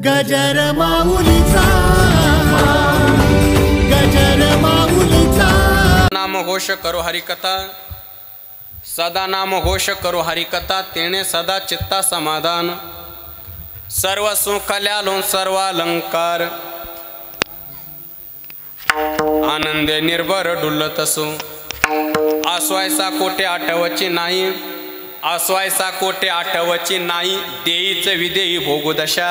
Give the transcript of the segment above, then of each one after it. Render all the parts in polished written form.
गजर माऊलीचा, गजर माऊलीचा। नाम घोष करो हरिकथा, सदा नाम घोष करो हरिकथा, तेणे सदा चित्ता समाधान। सर्व सुख ल्यालो सर्व अलंकार, आनंदे निर्भर डुलत असो। आसवायसा कोटे आठवची नाही, आसवायसा कोटे आठवची नाही, देईच विदेई भोगुदशा।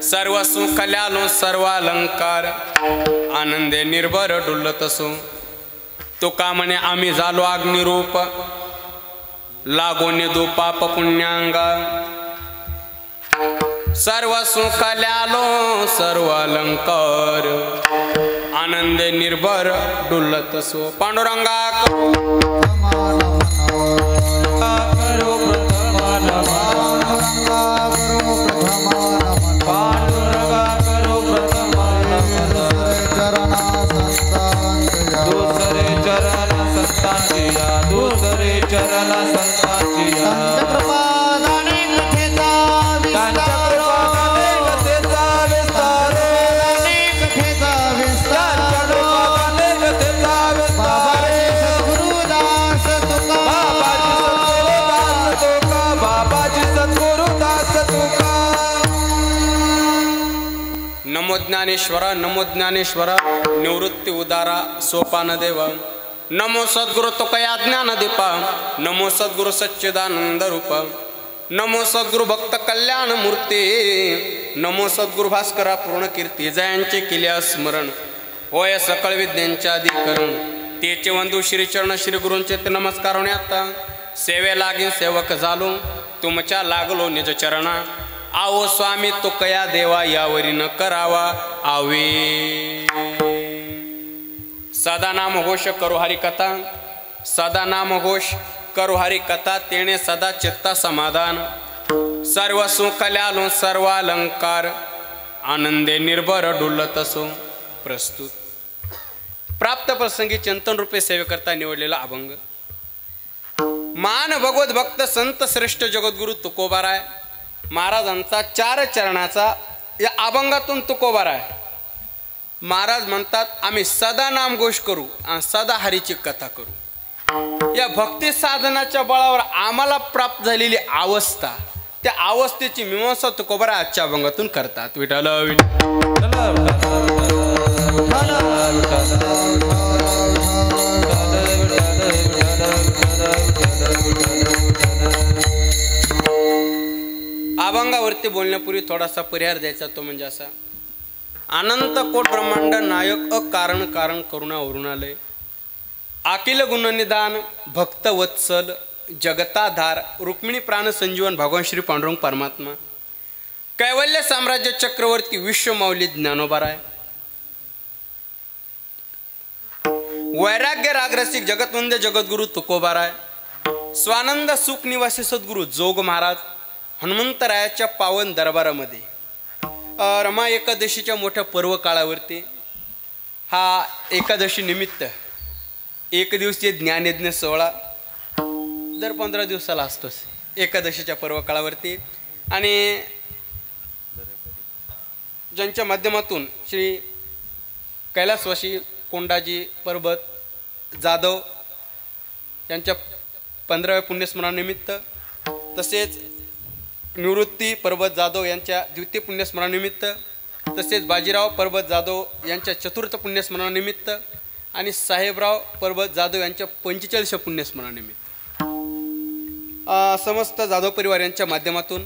सर्व सुख ल्यालो सर्व अलंकार, आनंदे निर्भर डुलत असो। तुका म्हणे आम्ही झालो अग्निरूप, लागो निदू पाप पुण्यांगा। सर्व सुख ल्यालो सर्व अलंकार, आनंदे निर्भर डुलत असो। पांडुरंगा नमो ज्ञानेश्वरा, नमो ज्ञानेश्वरा, निवृत्ती उदारा सोपान देवा। नमो सद्गुरु तुकया ज्ञान दीपा, नमो सद्गुरु सच्चिदानंद रूप, नमो सद्गुरु भक्त कल्याण मूर्ती, नमो सद्गुरु भास्करा पूर्ण कीर्ती। जयांचे केले स्मरण होय सकळ विद्यांचे अधिकरण, तेचे वंदू श्री चरण श्री गुरूंचे ते नमस्कार होणे। आता सेवे लागीन सेवक झालो, तुमच्या लागलो निज चरणा। आओ स्वामी तुकया देवा, यावरी न करावा आवे। सदा नाम घोष करो हरिकथा, सदा नाम घोष करो हरिकथा, तेणे सदा चित्ता समाधान। सर्व सुख ल्यालो सर्व अलंकार, आनंदे निर्भर डुलत असो। प्रस्तुत प्राप्त प्रसंगी चिंतन रूपे सेवेकरता निवडलेला अभंग। मान भगवत भक्त संत श्रेष्ठ जगद्गुरु तुकोबाराय महाराजांचा 4 चरणाचा या अभंगातून तुकोबाराय महाराज म्हणतात, आम्ही सदा नाम घोष करू आणि सदा हरीची कथा करू। या भक्ती साधनाच्या बळावर आम्हाला प्राप्त झालेली अवस्था, त्या अवस्थेची मीमांसा तुकोबाराय आजच्या अभंगातून करतात। विठ्ठल अभंगावरती बोलण्यापूर्वी थोडासा परिहार द्यायचा, तो म्हणजे असा। अनंत कोट ब्रह्मांड नायक अकारण कारण करुणा अरुणालय, अखिल गुणनिदान भक्त वत्सल जगताधार, रुक्मिणी प्राण संजीवन भगवान श्री पांडुरंग परमात्मा, कैवल्य साम्राज्य चक्रवर्ती विश्वमाऊली ज्ञानोबाराय, वैराग्य रागरसिक जगतवंद्य जगद्गुरु तुकोबाराय, स्वानंद सुख निवासी सद्गुरु जोग महाराज हनुमंतरायाच्या पावन दरबारामध्ये रमा एकादशीच्या मोठ्या पर्व काळावरती हा एकादशी निमित्त एक दिवसीय ज्ञानयज्ञ सोहळा दर 15 दिवसाला असतोच एकादशीच्या पर्व काळावरती। आणि ज्यांच्या माध्यमातून श्री कैलासवासी कोंडाजी पर्वत जाधव यांच्या 15व्या पुण्यस्मरणानिमित्त, तसेच निवृत्ती पर्वत जाधव यांच्या द्वितीय पुण्यस्मरणानिमित्त, तसेच बाजीराव पर्वत जाधव यांच्या 4थ पुण्यस्मरणानिमित्त आणि साहेबराव पर्वत जाधव यांच्या 45व्या पुण्यस्मरणानिमित्त समस्त जाधव परिवार यांच्या माध्यमातून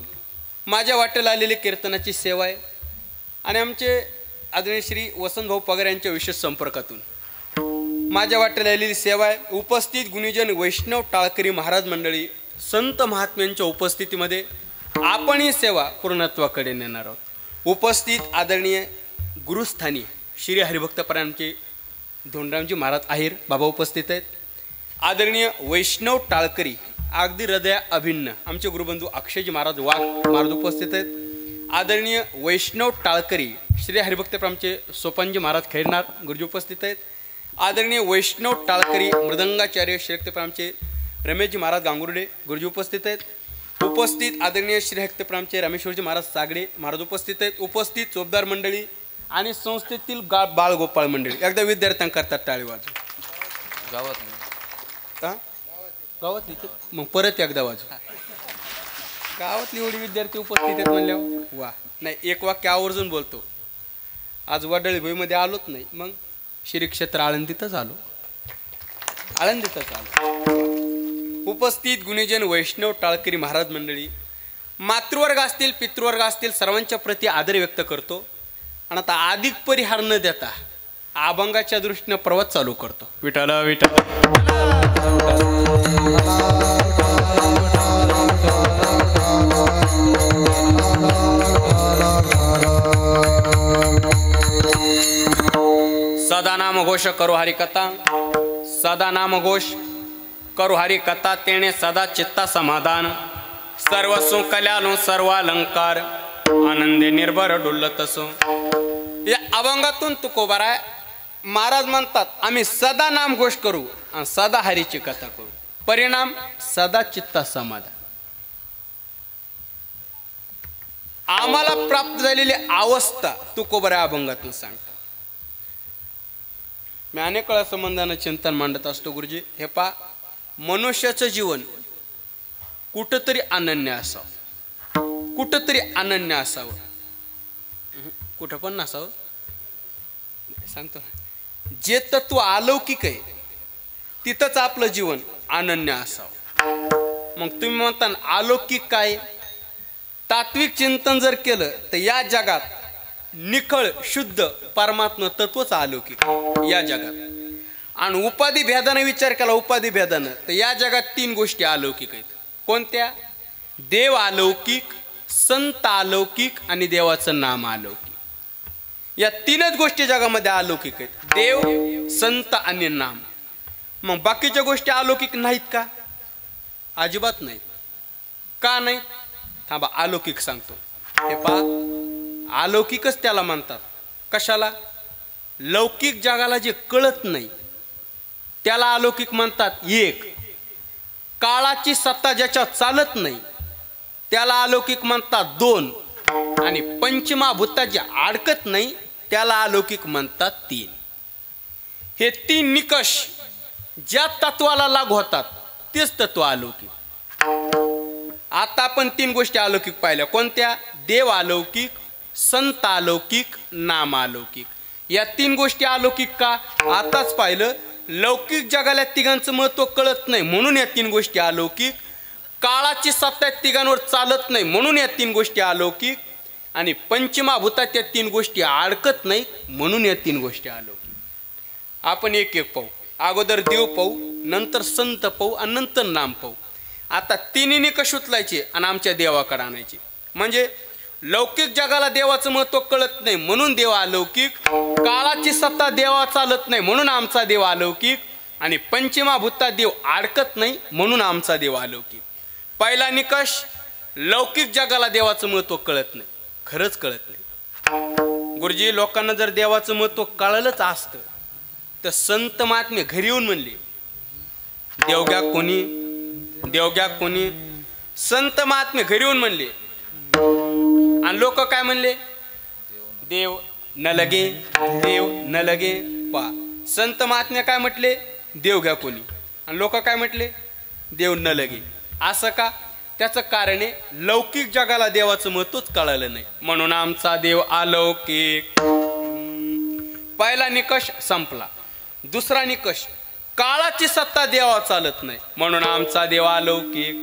माझ्या वाटेला आलेली कीर्तनाची सेवा आहे। आणि आमचे आदरणीय श्री वसंतभाऊ पगार यांच्या विशेष संपर्कातून माझ्या वाटेला आलेली सेवा आहे। उपस्थित गुणीजन वैष्णव टाळकरी महाराज मंडळी संत महात्म्यांच्या उपस्थितीमध्ये आपण ही सेवा पूर्णत्वाकडे नेणार आहोत। उपस्थित आदरणीय गुरुस्थानी श्री हरिभक्तपरायणचे धोंडरामजी महाराज आहेर बाबा उपस्थित आहेत। आदरणीय वैष्णव टाळकरी अगदी हृदय अभिन्न आमचे गुरुबंधू अक्षयजी महाराज वाघ महाराज उपस्थित आहेत। आदरणीय वैष्णव टाळकरी श्री हरिभक्तपरायणचे सोपानजी महाराज खैरनार गुरुजी उपस्थित आहेत। आदरणीय वैष्णव टाळकरी मृदंगाचार्य श्री हरिभक्तपरायणचे रमेशजी महाराज गांगुर्डे गुरुजी उपस्थित आहेत। उपस्थित आदरणीय श्री हक्तप्रामचे रामेश्वरजी महाराज सागडे महाराज उपस्थित आहेत. उपस्थित चोपदार मंडळी आणि संस्थेतील बाळगोपाळ मंडळी एकदा विद्यार्थ्यांकरता टाळी वाजू. गावातली मग परत एकदा वाजू. गावातली एवढी विद्यार्थी उपस्थित आहेत म्हणल्यावर वा. नाही एक वाक्य आवर्जून बोलतो. आज वडळी भुईमध्ये आलोच नाही मग श्री क्षेत्र आळंदीतच आलो. उपस्थित गुणीजन वैष्णव टाळकरी महाराज मंडळी मातृवर्ग असतील पितृवर्ग असतील सर्वांच्या प्रती आदर व्यक्त करतो. आणि आता अधिक परिहार न देता अभंगाच्या दृष्टीने प्रवास चालू करतो. विठ्ठल विठ्ठल सदा नाम घोष करो हरि कथा सदा नाम घोष करो हरि कथा तेणे सदा चित्ता समाधान सर्व सुकल्यालो सर्व अलंकार आनंदे निर्भर डुलत असो. या अभंगातून तुकोबाराय महाराज म्हणतात आम्ही सदा नाम घोष करू आणि सदा हरीची कथा करू. परिणाम सदा चित्ता समाधान. आम्हाला प्राप्त झालेली अवस्था तुकोबाराय अभंगातून सांगतात. मी अनेक वेळा संबंधानं चिंतन मांडत असतो गुरुजी. हे पा मनुष्याचं जीवन कुठंतरी अनन्य असावं कुठंतरी अनन्य असावं. कुठं पण नसावं सांगतो. जे तत्व अलौकिक आहे तिथंच आपलं जीवन अनन्य असावं. मग तुम्ही म्हणता अलौकिक काय. तात्विक चिंतन जर केलं तर या जगात निखळ शुद्ध परमात्मा तत्वच अलौकिक या जगात. आणि उपाधी भेदाने विचार केला उपाधी भेदानं तर या जगात 3 गोष्टी अलौकिक आहेत. कोणत्या. देव अलौकिक संत अलौकिक आणि देवाचं नाम अलौकिक. या 3च गोष्टी जगामध्ये अलौकिक आहेत. देव संत आणि नाम. मग बाकीच्या गोष्टी अलौकिक नाहीत का. अजिबात नाहीत. का नाही थांबा अलौकिक सांगतो. हे पहा अलौकिकच त्याला म्हणतात. कशाला. लौकिक जगाला जे कळत नाही त्याला अलौकिक म्हणतात. एक काळाची सत्ता ज्याच्यात चालत नाही त्याला अलौकिक म्हणतात. 2 आणि पंचमहाभूतात जे अडकत नाही त्याला अलौकिक म्हणतात. 3. हे 3 निकष ज्या तत्वाला लागू होतात तेच तत्व अलौकिक. आता आपण 3 गोष्टी अलौकिक पाहिल्या. कोणत्या. देव अलौकिक संत अलौकिक नाम अलौकिक. या 3 गोष्टी अलौकिक का. आताच पाहिलं लौकिक जगाला तिघांचं महत्व कळत नाही म्हणून या 3 गोष्टी अलौकिक. काळाची सत्ता तिघांवर चालत नाही म्हणून या 3 गोष्टी अलौकिक. आणि पंचमहाभूतात त्या 3 गोष्टी अडकत नाही म्हणून या 3 गोष्टी अलौकिक. आपण एक एक पाहू. अगोदर देव पाहू नंतर संत पाहू आणि नंतर नाम पाहू. आता 3 निकष उचलायचे आणि आमच्या देवाकडे आणायचे. म्हणजे लौकिक जगाला देवाचं महत्व कळत नाही म्हणून देव अलौकिक. काळाची सत्ता देवा चालत नाही म्हणून आमचा देव अलौकिक. आणि पंचमहाभूतात देव अडकत नाही म्हणून आमचा देव अलौकिक. पहिला निकष लौकिक जगाला देवाचं महत्व कळत नाही. खरंच कळत नाही गुरुजी. लोकांना जर देवाचं महत्व कळलंच असतं तर संत महात्मे घरी येऊन म्हणले देवग्या कोणी देवग्या कोणी. संत महात्मे घरी येऊन म्हणले आणि लोक काय म्हणले. देव न लगे देव न लगे. पा संत महात्मे काय म्हटले. देव घ्या कोणी आणि लोक काय म्हटले. देव न लगे. असं का. त्याचं कारण आहे लौकिक जगाला देवाचं महत्वच कळालं नाही म्हणून आमचा देव अलौकिक. पहिला निकष संपला. दुसरा निकष काळाची सत्ता देवावर चालत नाही म्हणून आमचा देव अलौकिक.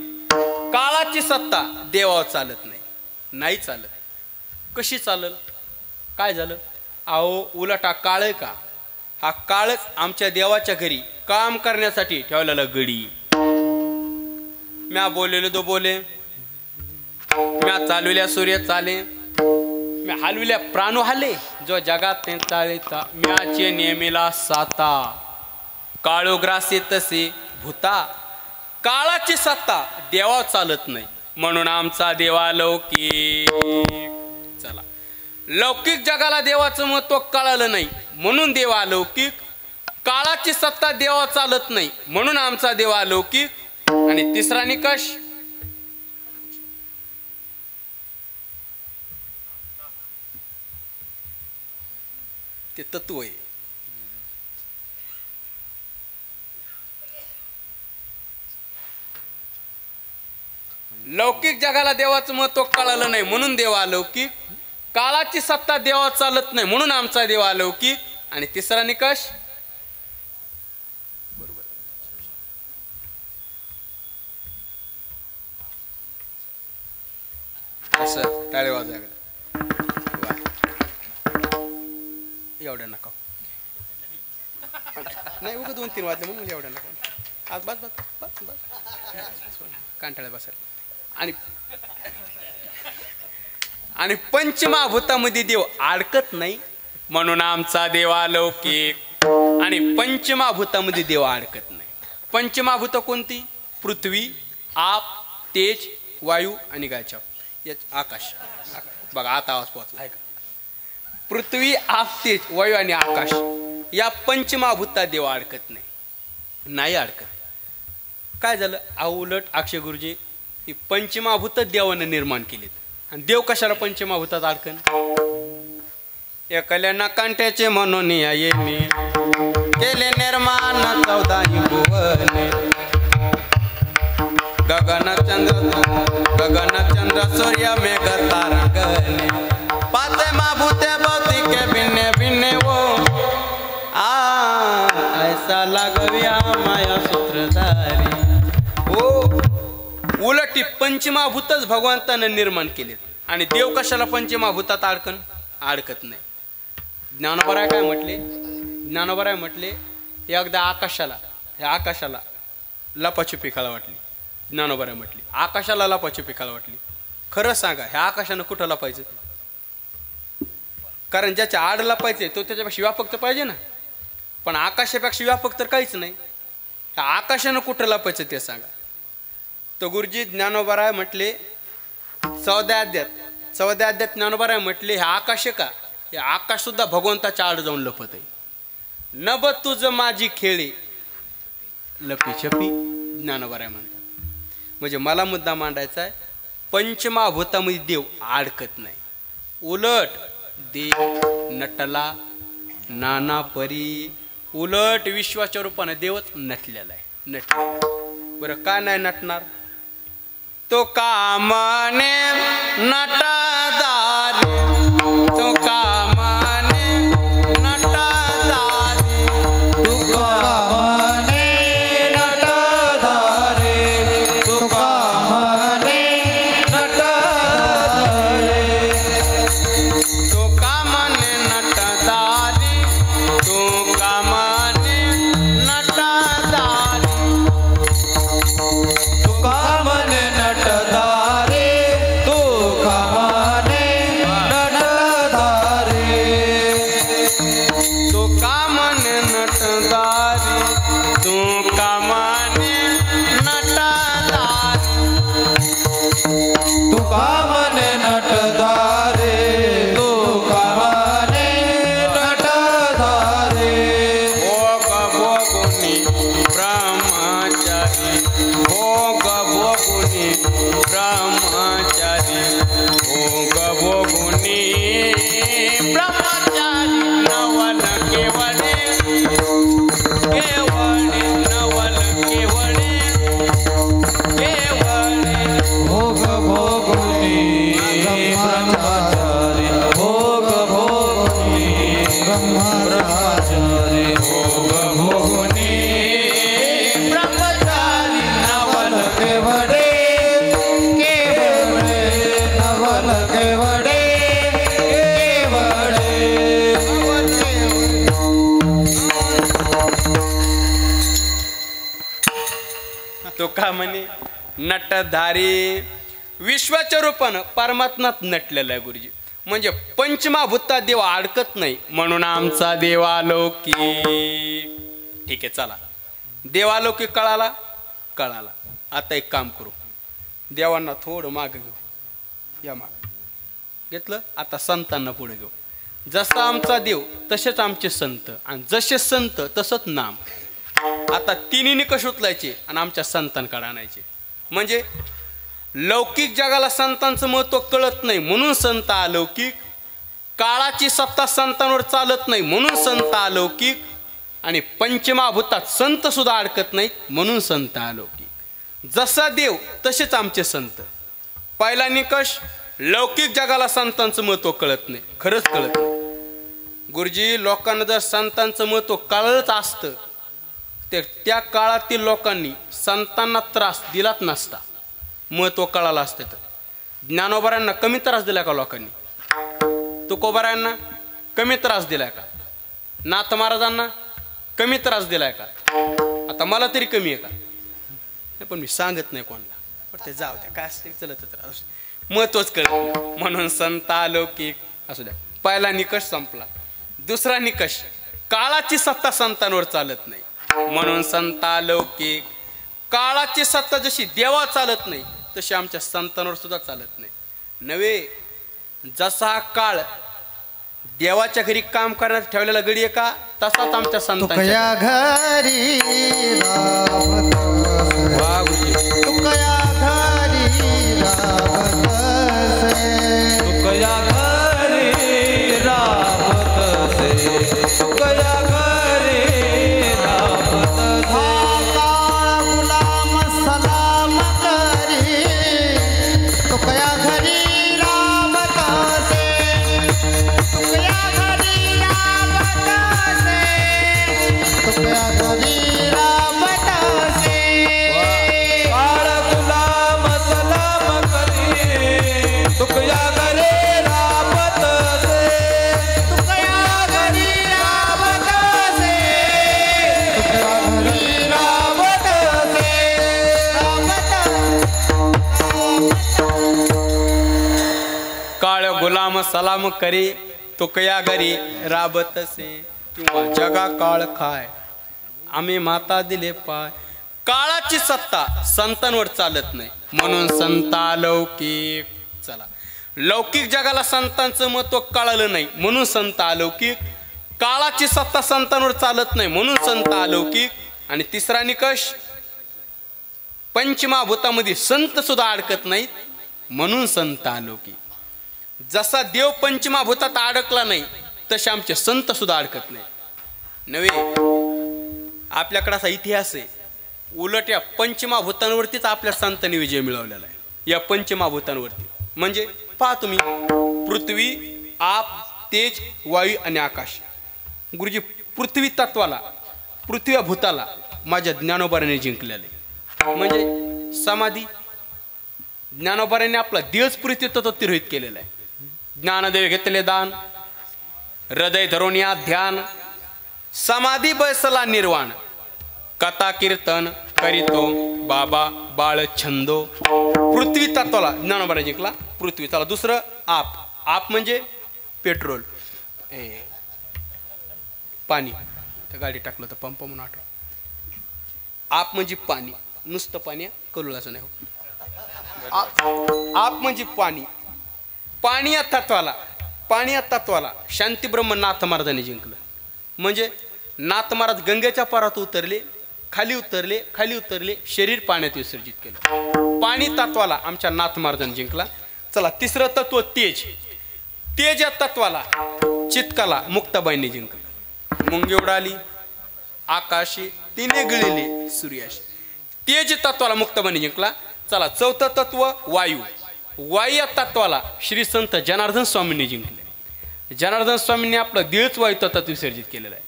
काळाची सत्ता देवावर चालत नाही. नाही चालत. कशी चालल. काय झालं. अहो उलट हा काळ आहे का. हा काळच आमच्या देवाच्या घरी काम करण्यासाठी ठेवलेला गडी. म्या बोललेलो तो बोले म्या चालविल्या सूर्य चाले म्या हलविल्या प्राणो हाले जो जगात ते चाळीता म्याचे नेमेला साता काळोग्रासे तसे भूता. काळाची सत्ता देवा चालत नाही म्हणून आमचा देवा लौकिक. चला लौकिक जगाला देवाचं महत्व कळालं नाही म्हणून देवा लौकिक. काळाची सत्ता देवा चालत नाही म्हणून आमचा देवा लौकिक. आणि तिसरा निकष ते तत्व आहे. लौकिक जगाला देवाचं महत्व कळालं नाही म्हणून देव अलौकिक. काळाची सत्ता देवा चालत नाही म्हणून आमचा देव अलौकिक. आणि तिसरा निकष बरोबर असं टाळे वाजायला एवढ्या नका नाही उगा 2-3 वाजले म्हणून एवढ्या नका आज बस बस बस बस कांटाळ्या बसायला. आणि पंचमहाभूतामध्ये देव अडकत नाही म्हणून आमचा देव अलौकिक. आणि पंचमहाभूतामध्ये देव अडकत नाही. पंचमहाभूत कोणती? पृथ्वी, आप, तेज, वायू आणि गायछाप. आकाश. बघा आता आवाज पोहोचला आहे का? पृथ्वी, आप, तेज, वायू आणि आकाश या पंचमहाभूतात देव अडकत नाही अडकत. काय झालं? उलट अक्षय गुरुजी ही पंचमहाभूत देवानं निर्माण केलीत. आणि देव कशाला पंचमहाभूतात अडकन? एकल्या नकांट्याचे म्हणून ये मी केले निर्माण 14 भुवने. गगन चंद्र सूर्य मेघ तारंगणे. 5 महाभूते भौतिके भिन्ने भिन्ने वो ऐसा लागव्या माया सूत्रधारी. उलटी पंचमहाभूतच भगवंतानं निर्माण केलेत. आणि देव कशाला पंचमहाभूतात अडकत नाही. ज्ञानोबराय काय म्हटले? ज्ञानोबराय म्हटले एकदा आकाशाला लपाछुपी खेळा वाटली. ज्ञानोबराय म्हटली आकाशाला लपाछुपी खेळा वाटली. खरं सांगा ह्या आकाशानं कुठं लपायचं? कारण ज्याच्या आड लपायचे तो त्याच्यापेक्षा व्यापक तर पाहिजे ना. पण आकाशापेक्षा व्यापक तर काहीच नाही. ह्या आकाशानं कुठं लपायचं ते सांगा. तो गुरुजी ज्ञानोबराय म्हटले 14 अध्यात ज्ञानोबराय म्हटले हे आकाश का? हे आकाश सुद्धा भगवंताच्या आड जाऊन लपत आहे. नभ तुझ माझी खेळी लपी छपी ज्ञानोबराय म्हणतात. म्हणजे मला मुद्दा मांडायचा आहे पंचमहाभूतामध्ये देव अडकत नाही. उलट देव नटला नाना परी. उलट विश्वाच्या रूपाने देवच नटलेला आहे. बरं का नाही नटणार? तो कामाने नटदारी. तो कामाने नटदारी. तू कामाने नटधारे. तू कामाने नटधारे. तो कामाने नटदारी. तो कामाने नटदारी. तू कामाने नटधारे. तू कामाने नटधारे. तो कामाने नटदारी. तो कामाने नटदारी. तू कामाने नटधारे. तू कामाने नटधारे. भोग भोगुनी ब्रह्मचारी. भोग भोगुनी ब्रह्मचारी. भोग भोगुनी ब्रह्मचारी. नवल केवळे केवळे. नवल केवळे केवळे. भोग भोगुनी ब्रह्मचारी. भोग भोगुनी ब्रह्मचारी. भोग भोगुनी ब्रह्मचारी. नवल केवडे केवडे. नवल केवडे केवडे. तो का म्हणे नटधारी. विश्वाच्या रूपानं परमात्मात नटलेला आहे गुरुजी. म्हणजे पंचमहाभूतात देव अडकत नाही म्हणून आमचा देव अलौकिक. ठीक आहे चला देव अलौकिक कळाला. आता एक काम करू. देवांना थोडं माग घेऊ. या माग घेतलं. आता संतांना पुढे घेऊ. जसा आमचा देव तसेच आमचे संत. आणि जसे संत तसंच नाम. आता तिन्ही निकष उचलायचे आणि आमच्या संतांकडे आणायचे. म्हणजे लौकिक जगाला संतांचं महत्व कळत नाही म्हणून संत अलौकिक. काळाची सत्ता संतांवर चालत नाही म्हणून संत अलौकिक, आणि पंचमहाभूतात संत सुद्धा अडकत नाहीत म्हणून संत अलौकिक. जसा देव तसेच आमचे संत. पहिला निकष, लौकिक जगाला संतांचं महत्त्व कळत नाही, खरंच कळत नाही. गुरुजी, लोकांना जर संतांचं महत्त्व कळलंच असतं तर त्या काळातील लोकांनी संतांना त्रास दिलाच नसता. महत्त्व कळालं असतं तर. ज्ञानोबारांना कमी त्रास दिला का लोकांनी? तुकोबारांना कमी त्रास दिलाय का? नाथ महाराजांना कमी त्रास दिलाय का? आता मला तरी कमी आहे का? नाही, पण मी सांगत नाही कोणाला. पण ते जाऊ द्या, काय असते चलतच राहू. महत्वच कळत म्हणून संत अलौकिक असू द्या. पहिला निकष संपला. दुसरा निकष, काळाची सत्ता संतांवर चालत नाही म्हणून संत अलौकिक. काळाची सत्ता जशी देवा चालत नाही तशी आमच्या संतांवर सुद्धा चालत नाही. नव्हे, जसा काळ देवाच्या घरी काम करण्यात ठेवलेला गडी आहे का, तसाच आमच्या संतांच्या घरी राबत असे. तुकया घरी राबत असे. तुकया घरी राबत असे. तुकया घरी राबत असे. काळ गुलाम सलाम करी. तुकया घरी राबत असे. तुकया घरी राबत असे. तुकया घरी राबत असे. काळ गुलाम सलाम करी. तुकया घरी राबत असे. तुकया घरी राबत असे. तुकया घरी राबत असे. काळ गुलाम सलाम करी, तुकया घरी राबत असे. किंवा जगा काळ खाय, आम्ही माता दिले पाय. काळाची सत्ता संतांवर चालत नाही म्हणून संत अलौकिक. चला, लौकिक जगाला संतांचं महत्त्व कळालं नाही म्हणून संत अलौकिक. काळाची सत्ता संतांवर चालत नाही म्हणून संत अलौकिक. आणि तिसरा निकष, पंचमहाभूतामध्ये संत सुद्धा अडकत नाहीत म्हणून संत अलौकिक. जसा देव पंचमहाभूतात अडकला नाही तसे आमचे संत सुद्धा अडकत नाही. नव्हे, आपल्याकडे असा इतिहास आहे, उलट या पंचमहाभूतांवरतीच आपल्या संतांनी विजय मिळवलेला आहे. या पंचमहाभूतांवरती म्हणजे पहा तुम्ही, पृथ्वी, आप, तेज, वायू आणि आकाश. गुरुजी, पृथ्वी तत्वाला, पृथ्वी भूताला माझ्या ज्ञानोबाराने जिंकलेले. म्हणजे समाधी, ज्ञानोबाराने आपला देहच पृथ्वी तत्व तिरोहित केलेला आहे. ज्ञानदेव घेतले दान, हृदय धरून या ध्यान, समाधी बसला निर्वाण, कथा कीर्तन करीतो बाबा बाळ छंदो. पृथ्वी तत्वाला ज्ञानोबाने जिंकला. पृथ्वी. चला, दुसरं आप. आप म्हणजे पेट्रोल, पाणी. त्या गाडी टाकलं तर पंप म्हणून आठव. आप म्हणजे पाणी, नुसतं पाणी, कलुलाचं नाही हो. आप म्हणजे पाणी. पाणी या तत्वाला, पाणी या तत्वाला शांतीब्रह्म नाथ महाराजांनी जिंकलं. म्हणजे नाथ महाराज गंगेच्या पारात उतरले, खाली उतरले, खाली उतरले, शरीर पाण्यात विसर्जित केलं. पाणी तत्वाला आमच्या नाथ महाराजांनी जिंकला. चला, तिसरं तत्व तेज. तेज या तत्वाला, चित्काला मुक्ताबाईंनी जिंकलं. मुंगी उडाली आकाशी, तिने गिळले सूर्याशी. तेज तत्वाला मुक्ताबाईंनी जिंकला. चला, चौथं तत्व वायू. वायू या तत्वाला श्री संत जनार्दन स्वामींनी जिंकले. जनार्दन स्वामींनी आपलं देहच वायू तत्वात विसर्जित केलेलं आहे.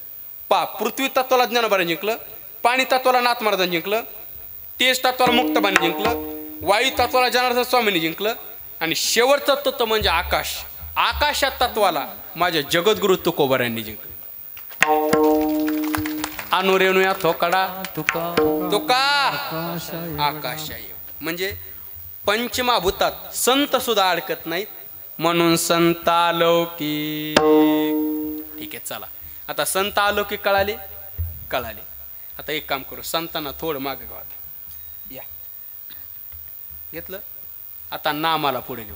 पृथ्वी तत्वाला ज्ञानोबाने जिंकलं, पाणी तत्वाला नाथ महाराजांनी जिंकलं, तेज तत्वाला मुक्ताबाईंनी जिंकलं, वायू तत्वाला जनार्दन स्वामींनी जिंकलं, आणि शेवटचं तत्व म्हणजे आकाश. आकाश या तत्वाला माझ्या जगद्गुरु तुकोबारांनी जिंकलं. अनुरेणू या थोकडा तुका आकाश. म्हणजे पंचमहाभूतात संत सुद्धा अडकत नाहीत म्हणून संत अलौकिक. ठीक आहे, चला, आता संत अलौकिक कळाले. आता एक काम करू, संतांना थोडं मागे घेऊ. आता या घेतलं. आता नामाला पुढे घेऊ.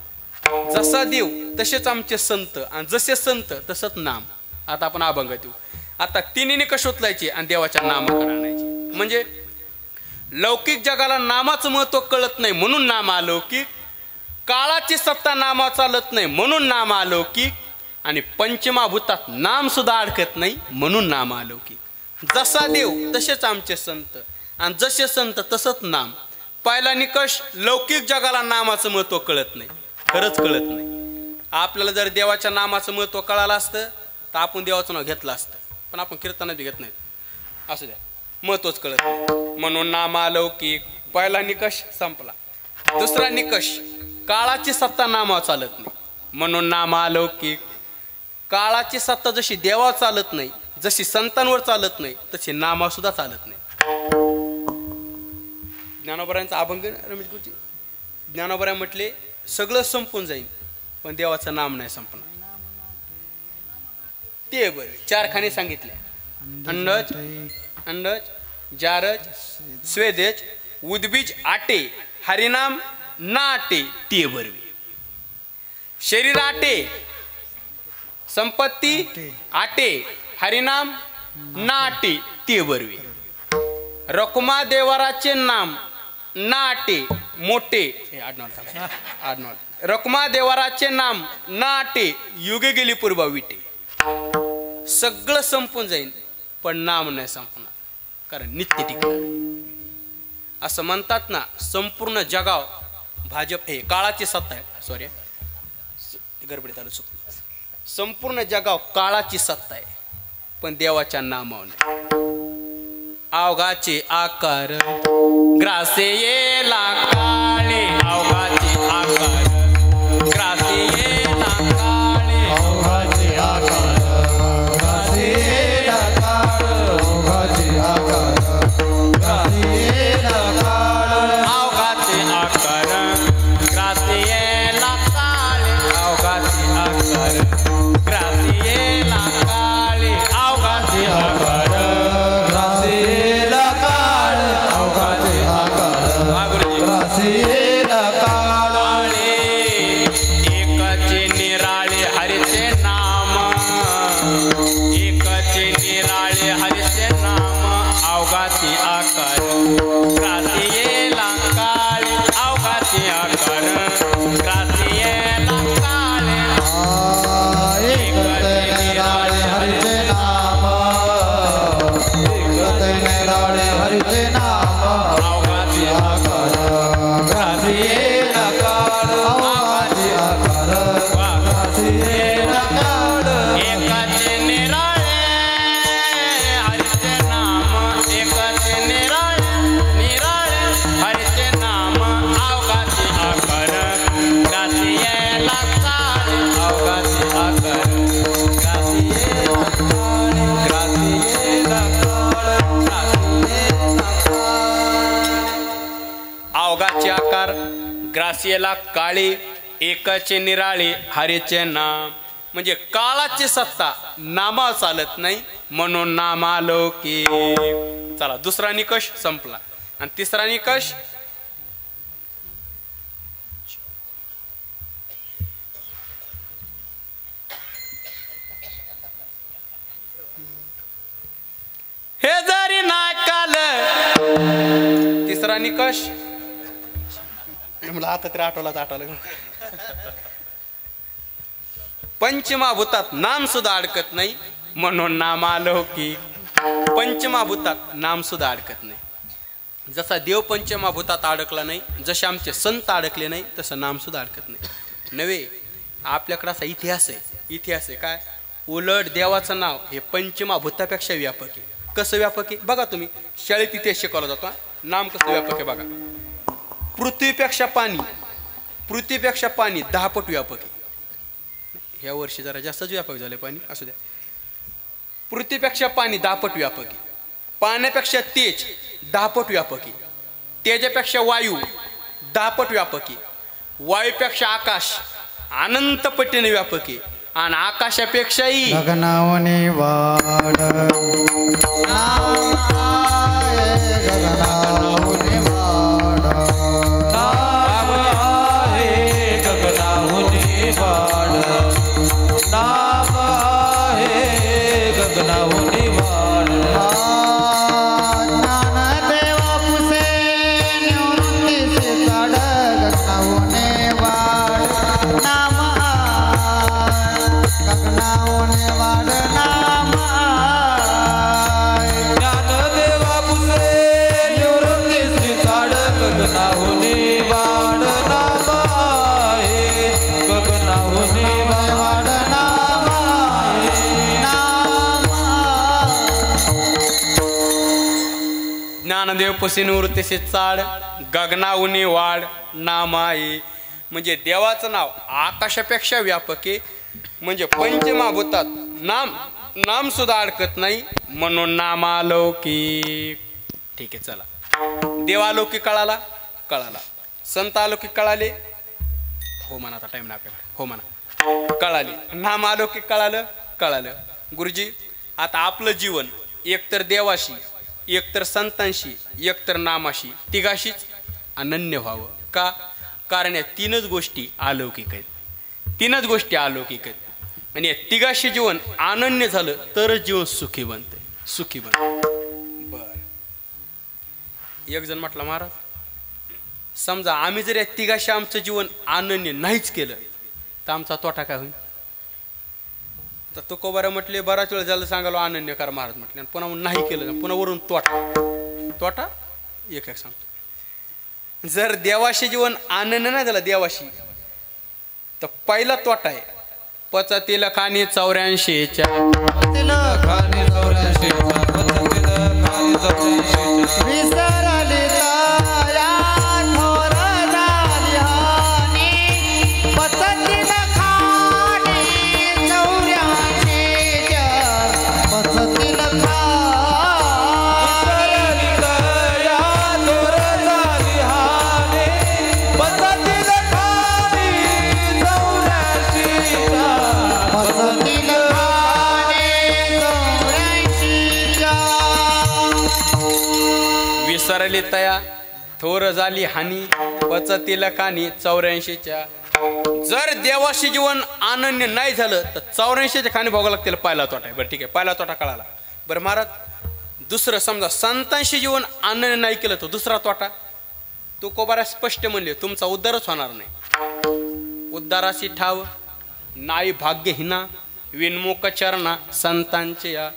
जसा देव तसेच आमचे संत, आणि जसे संत तसंच नाम. आता आपण अभंग देऊ. आता तिन्ही निकष उचलायचे आणि देवाच्या नामाकडे आणायचे. म्हणजे लौकिक जगाला नामाचं महत्त्व कळत नाही म्हणून नाम अलौकिक. काळाची सत्ता नामा चालत नाही म्हणून नाम अलौकिक. आणि पंचमहाभूतात नाम सुद्धा अडकत नाही म्हणून नाम अलौकिक. जसा देव तसेच आमचे संत आणि जसे संत तसंच नाम. पहिला निकष लौकिक जगाला नामाचं महत्त्व कळत नाही, खरंच कळत नाही. आपल्याला जर देवाच्या नामाचं महत्त्व कळालं असतं तर आपण देवाचं नाव घेतलं असतं, पण आपण कीर्तनात घेत नाही. असू द्या, महत्त्वच कळत नाही म्हणून नाम अलौकिक. पहिला निकष संपला. दुसरा निकष काळाची सत्ता नामावर चालत नाही म्हणून नाम अलौकिक. काळाची सत्ता जशी देवावर चालत नाही, जशी संतांवर चालत नाही, तशी नामावर सुद्धा चालत नाही. ज्ञानोबरायांचा अभंग रमेश गुरुजी, ज्ञानोबराय म्हटले सगळं संपून जाईल पण देवाचं नाम नाही संपणार. ते बरं 4 खाणी सांगितले. अंडज, अंडज, जारज, स्वेदेज, उद्बीज आटे, हरिनाम ना आटे ते बरवी. शरीर आटे, संपत्ती आटे, हरिनाम ना आटे ते बरवी. रकुमा देवराचे नाम ना आटे मोठे. रकुमा देवराचे नाम ना आटे युगे गेली पूर्वा विटे. सगळं संपून जाईल पण नाम नाही संपणार, कारण नित्य टिकणार. असं म्हणतात ना, संपूर्ण जगाव भाजप हे काळाची सत्ता आहे. सॉरी गडबडीत आलं चुकलं. संपूर्ण जगाव काळाची सत्ता आहे पण देवाच्या नामावर नाही. अवघाचे आकार ग्रासे येला काळे, अवघाचे आकार ग्रासे येला काळे, अवघाचे आकार ग्रासे येला काळे, अवघाचे आकार ग्रासे येला काळे, अवघाचे आकार ग्रासे येला काळे, अवघाचे आकार ग्रासे येला काळे, अवघाचे आकार ग्रासे येला काळे, अवघाचे आकार ग्रासे येला काळे. एकचे निराळे हरिचे नाम, एकचे निराळे हरिचे नाम, अवघाचे आकार ग्रासे येला काळे, अवघाचे आकार ग्रासे येला काळे. एकते निराळे हरिचे नाम, एकते निराळे हरिचे नाम, अवघाचे आकार ग्रासे येला काळे, अवघाचे आकार ग्रासे येला काळे. एकचे निराळे हरिचे नाम, एकचे निराळे निराळे हरिचे नाम, अवघाचे आकार ग्रासे येला काळे, अवघाचे आकार ग्रासे येला काळे, ग्रासे येला काळे, ग्रासे येला काळे. अवघाचे आकार ग्रासियेला काळे, एकचे निराळे हरिचे नाम. म्हणजे काळाची सत्ता नामा चालत नाही म्हणून नाम अलौकिक. चला दुसरा निकष संपला. आणि तिसरा निकष हे जरी नाकाल. तिसरा निकष मला आता तरी आठवलं. पंचमहाभूतात नाम सुद्धा अडकत नाही म्हणून नाम अलौकिक. पंचमहाभूतात नाम सुद्धा अडकत नाही. जसा देव पंचमहाभूतात अडकला नाही, जसे आमचे संत अडकले नाही, तसं नाम सुद्धा अडकत नाही. नव्हे, आपल्याकडे असा इतिहास आहे. इतिहास आहे काय? उलट देवाचं नाव हे पंचमहाभूतापेक्षा व्यापक आहे. कसं व्यापक आहे बघा. तुम्ही शाळेत इतिहास शिकवला जातो. नाम कसं व्यापक आहे बघा. पृथ्वीपेक्षा पाणी 10 पट व्यापक आहे. ह्या वर्षी जरा जास्तच व्यापक झाले पाणी, असू द्या. पृथ्वीपेक्षा पाणी 10 पट व्यापक आहे. पाण्यापेक्षा तेज 10 पट व्यापक आहे. तेजापेक्षा वायू 10 पट व्यापक आहे. वायूपेक्षा आकाश अनंत पटीने व्यापक आहे. आणि आकाशापेक्षाही गगनावने वाढ, गगनावने वाढ, नाम आहे गगनावने वाढ, नाम आहे गगनावने वाढ. ज्ञानदेवा पुसे निवृत्तीचे काढ, गगनावने वाढ, नाम गगना ज्ञानदेव पुसे निवृत्तीचे चाड गगनाऊने वाढ नामाये. म्हणजे देवाचं नाव आकाशापेक्षा व्यापक आहे. म्हणजे पंचमहाभूतात नाम सुद्धा अडकत नाही म्हणून नामालौकिक. ठीक आहे चला. देवालौकिक कळाला. संत अलौकिक कळाले. हो म्हणा, आता टाइम नाही. हो म्हणा. कळाले. नाम अलौकिक कळालं. गुरुजी आता आपलं जीवन एकतर देवाशी, एकतर संतांशी, एकतर नामाशी, तिघाशीच अनन्य व्हावं. का? कारण या तीनच गोष्टी अलौकिक आहेत. आणि या तिघाशी जीवन अनन्य झालं तरच जीवन सुखी बनते. बर. एक जण म्हटला, महाराज समजा आम्ही जर या तिघाशी आमचं जीवन अनन्य नाहीच केलं तर आमचा तोटा काय होईल? तर तुकोबारा म्हटले, बराच वेळ झालं सांगालो अनन्य करा महाराज म्हटले, आणि पुन्हा नाही केलं, पुन्हा वरून तोटा एक सांगतो. जर देवाशी जीवन अनन्य नाही झालं देवाशी, तर पहिला तोटा आहे पचतील खाणी 84च्या. विसरली तया थोर झाली हानी, पचतील खाणी 84च्या, पचतील विसरली तया थोर झाली हानी, पचतील खाणी 84च्या. जर देवाशी जीवन अनन्य नाही झालं तर 84च्या खाणी भोगावं लागतील. पहिला तोटा आहे. बरं ठीक आहे, पहिला तोटा कळाला. बरं महाराज दुसरं समजा संतांशी जीवन अनन्य नाही केलं तर दुसरा तोटा. तुकोबारा स्पष्ट म्हणले, तुमचा उद्धारच होणार नाही. उद्धाराशी ठाव नाही भाग्यहीना, विनमुख चरणा संतांचे या.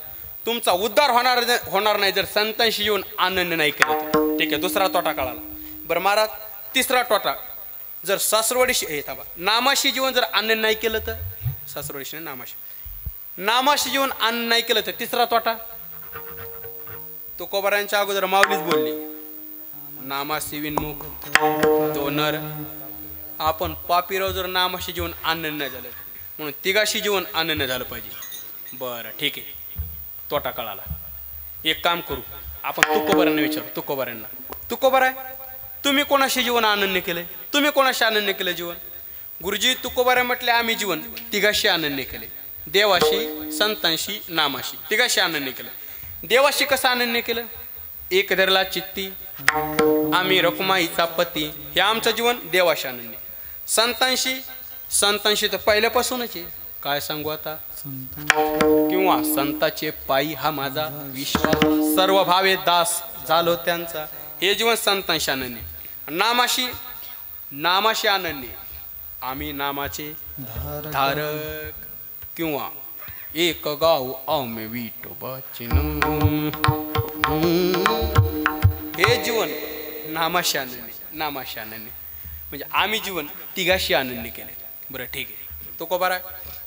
तुमचा उद्धार होणार नाही जर संतांशी जीवन अनन्य नाही केलं तर. ठीक आहे, दुसरा तोटा कळाला. बरं महाराज तिसरा तोटा, जर सासरवाडीशी नामाशी जीवन जर अनन्य नाही केलं तर, सासरवाडीशी नामाशी जीवन अनन्य नाही केलं तर तिसरा तोटा. तुकोबारांच्या अगोदर माऊलीच बोलली, नामाशी विनमुख तो नर. आपण पापीराव जर नामाशी जीवन अनन्य नाही झालं म्हणून तिघाशी जीवन अनन्य झालं पाहिजे. बरं ठीक आहे, तोटा कळाला. एक काम करू, आपण तुकोबारांना विचारू. तुकोबारा तुम्ही कोणाशी जीवन अनन्य केलंय? तुम्ही कोणाशी अनन्य केलं जीवन? गुरुजी तुकोबारा म्हटले, आम्ही जीवन तिघाशी अनन्य केले. देवाशी, संतांशी, नामाशी, तिघाशी अनन्य केलं. देवाशी कसं अनन्य केलं? एक धरला चित्ती आम्ही रखुमाईचा पती, हे आमचं जीवन देवाशी अनन्य. संतांशी तर पहिल्यापासूनच आहे. काय सांगू आता, किंवा संताचे पायी हा माझा विश्वास, सर्व भावे दास झालो त्यांचा, हे जीवन संतांशी अनन्य. नामाशी अनन्य, आम्ही नामाचे धारक, किंवा एक गाव आम्ही विठोबाचे नाम, हे जीवन नामाशी अनन्य. म्हणजे आम्ही जीवन तिघाशी अनन्य केले. बरं ठीक आहे, तुकोबारा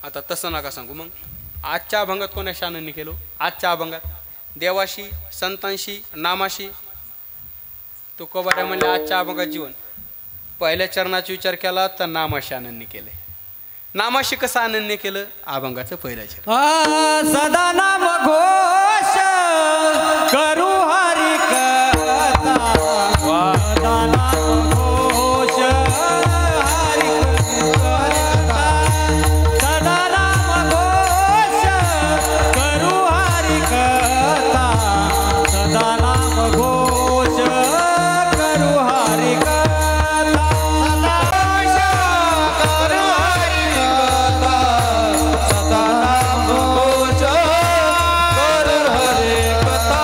आता तसं नका सांगू. मग आजच्या अभंगात कोणाशी अनन्य केलो? आजच्या अभंगात देवाशी, संतांशी, नामाशी. तुकोबारा म्हणले आजच्या अभंगात जीवन पहिल्या चरणाचा विचार केला तर नामाशी अनन्य केले. नामाशी कसं अनन्य केलं? अभंगाचं पहिलं चरण. सदा नाम घोष करू हरी कथा, सदा नाम घोष हरी कथा, सदा नाम घोष करू हरी कथा, सदा नाम घोष करू हरी कथा, सदा घोष करू हरी कथा, सदा नाम घोष करू हरी कथा,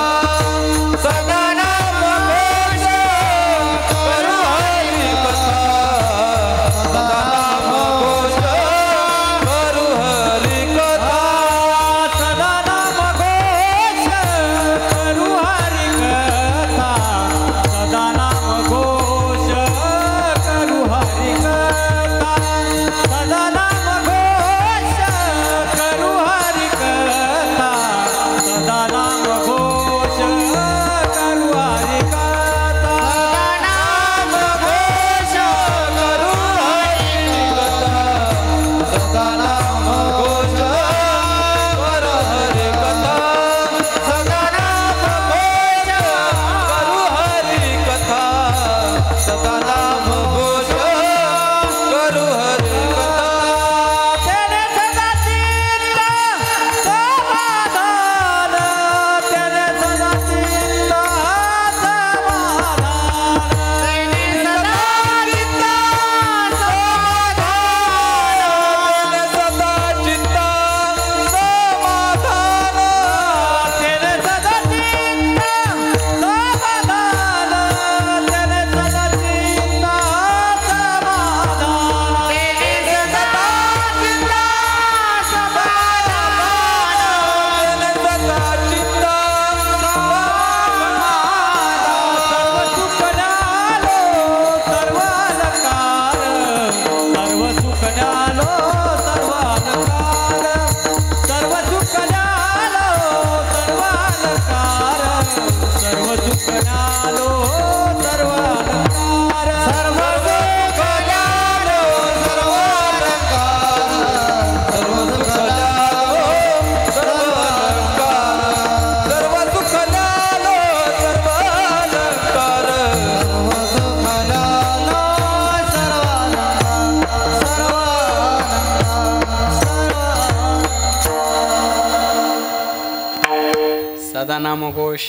सदा नामघोष,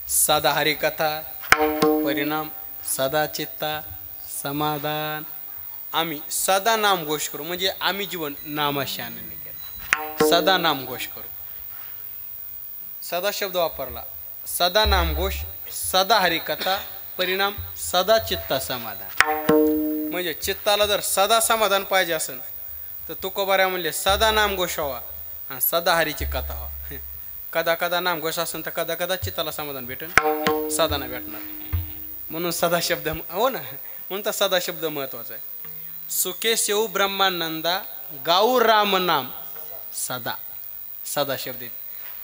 सदा हरिकथा, परिणाम सदा चित्ता समाधान. आम्ही सदा नामघोष करू म्हणजे आम्ही जीवन नामाशी आनंदी केलं. सदा नामघोष करू, सदा शब्द वापरला. सदा नामघोष, सदा हरिकथा, परिणाम सदा चित्ता समाधान. म्हणजे चित्ताला जर सदा समाधान पाहिजे असेल तर तुकोबाऱ्या म्हणले सदा नामघोष व्हावा आणि सदा हरीची कथा व्हावा. कदा कदा नामघोष असेल तर कदा कदा चित्ताला समाधान भेटेल, सदा नाही भेटणार. म्हणून सदा शब्द, हो ना, म्हणून तर सदा शब्द महत्वाचा आहे. सुखे सेऊ ब्रह्मानंदा गाऊ राम नाम सदा, सदा शब्द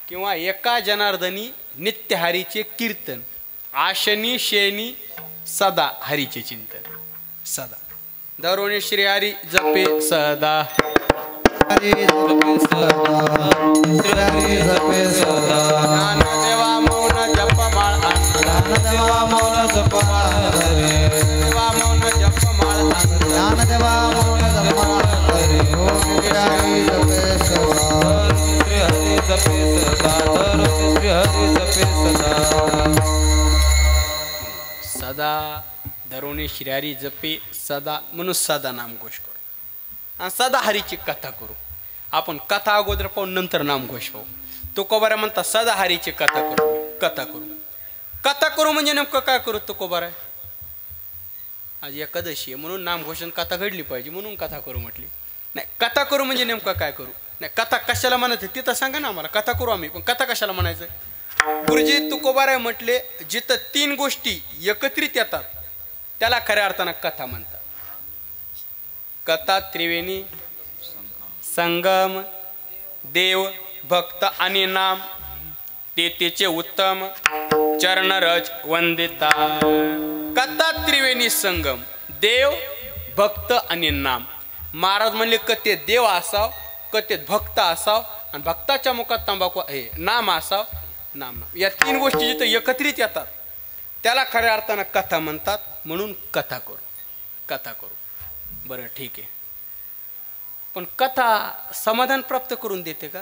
किंवा एका जनार्दनी नित्य हरीचे कीर्तन, आशनी शेनी सदा हरीचे चिंतन. सदा दरोणी श्री हरी जपे सदा, हरी जपे सदा, श्री हरी जपे सदा. ज्ञानदेवा मौन जपमाळ, ज्ञानदेवा मौन जपमाळ हरे, देवा मौन जपमाळ, ज्ञानदेवा मौन जपमाळ हरे. ओम श्री हरी जपे सदा, श्री हरी जपे सदा, श्री हरी जपे सदा. सदा धरोणी श्रीहरी जपे सदा, म्हणून सदा नामघोष करू आणि सदा हरीची कथा करू. आपण कथा अगोदर पाहून नंतर नामघोष पाहू. तुकोबारा म्हणतात सदा हरीची कथा करू, कथा करू. कथा करू म्हणजे नेमकं काय करू तुकोबारा? आज एकादशी आहे म्हणून नामघोषण कथा घडली पाहिजे म्हणून कथा करू म्हटली. नाही, कथा करू म्हणजे नेमकं काय करू? नाही, कथा कशाला म्हणायचं तिथं सांगा ना आम्हाला. कथा करू आम्ही, पण कथा कशाला म्हणायचं? गुरुजी तुकोबाराय म्हटले जिथं तीन गोष्टी एकत्रित येतात त्याला खऱ्या अर्थानं कथा म्हणतात. कथा त्रिवेणी संगम, देव भक्त आणि नाम, ते तिचे उत्तम चरणरज वंदिता. कथा त्रिवेणी संगम, देव भक्त आणि नाम. महाराज म्हणले कथेत देव असाव, कथेत भक्त असाव आणि भक्ताच्या मुखात तंबाखू हे नाम असाव, नाम नाम. या तीन गोष्टी जिथं एकत्रित येतात त्याला खऱ्या अर्थानं कथा म्हणतात. म्हणून कथा करू, कथा करू. बरं ठीक आहे, पण कथा समाधान प्राप्त करून देते का?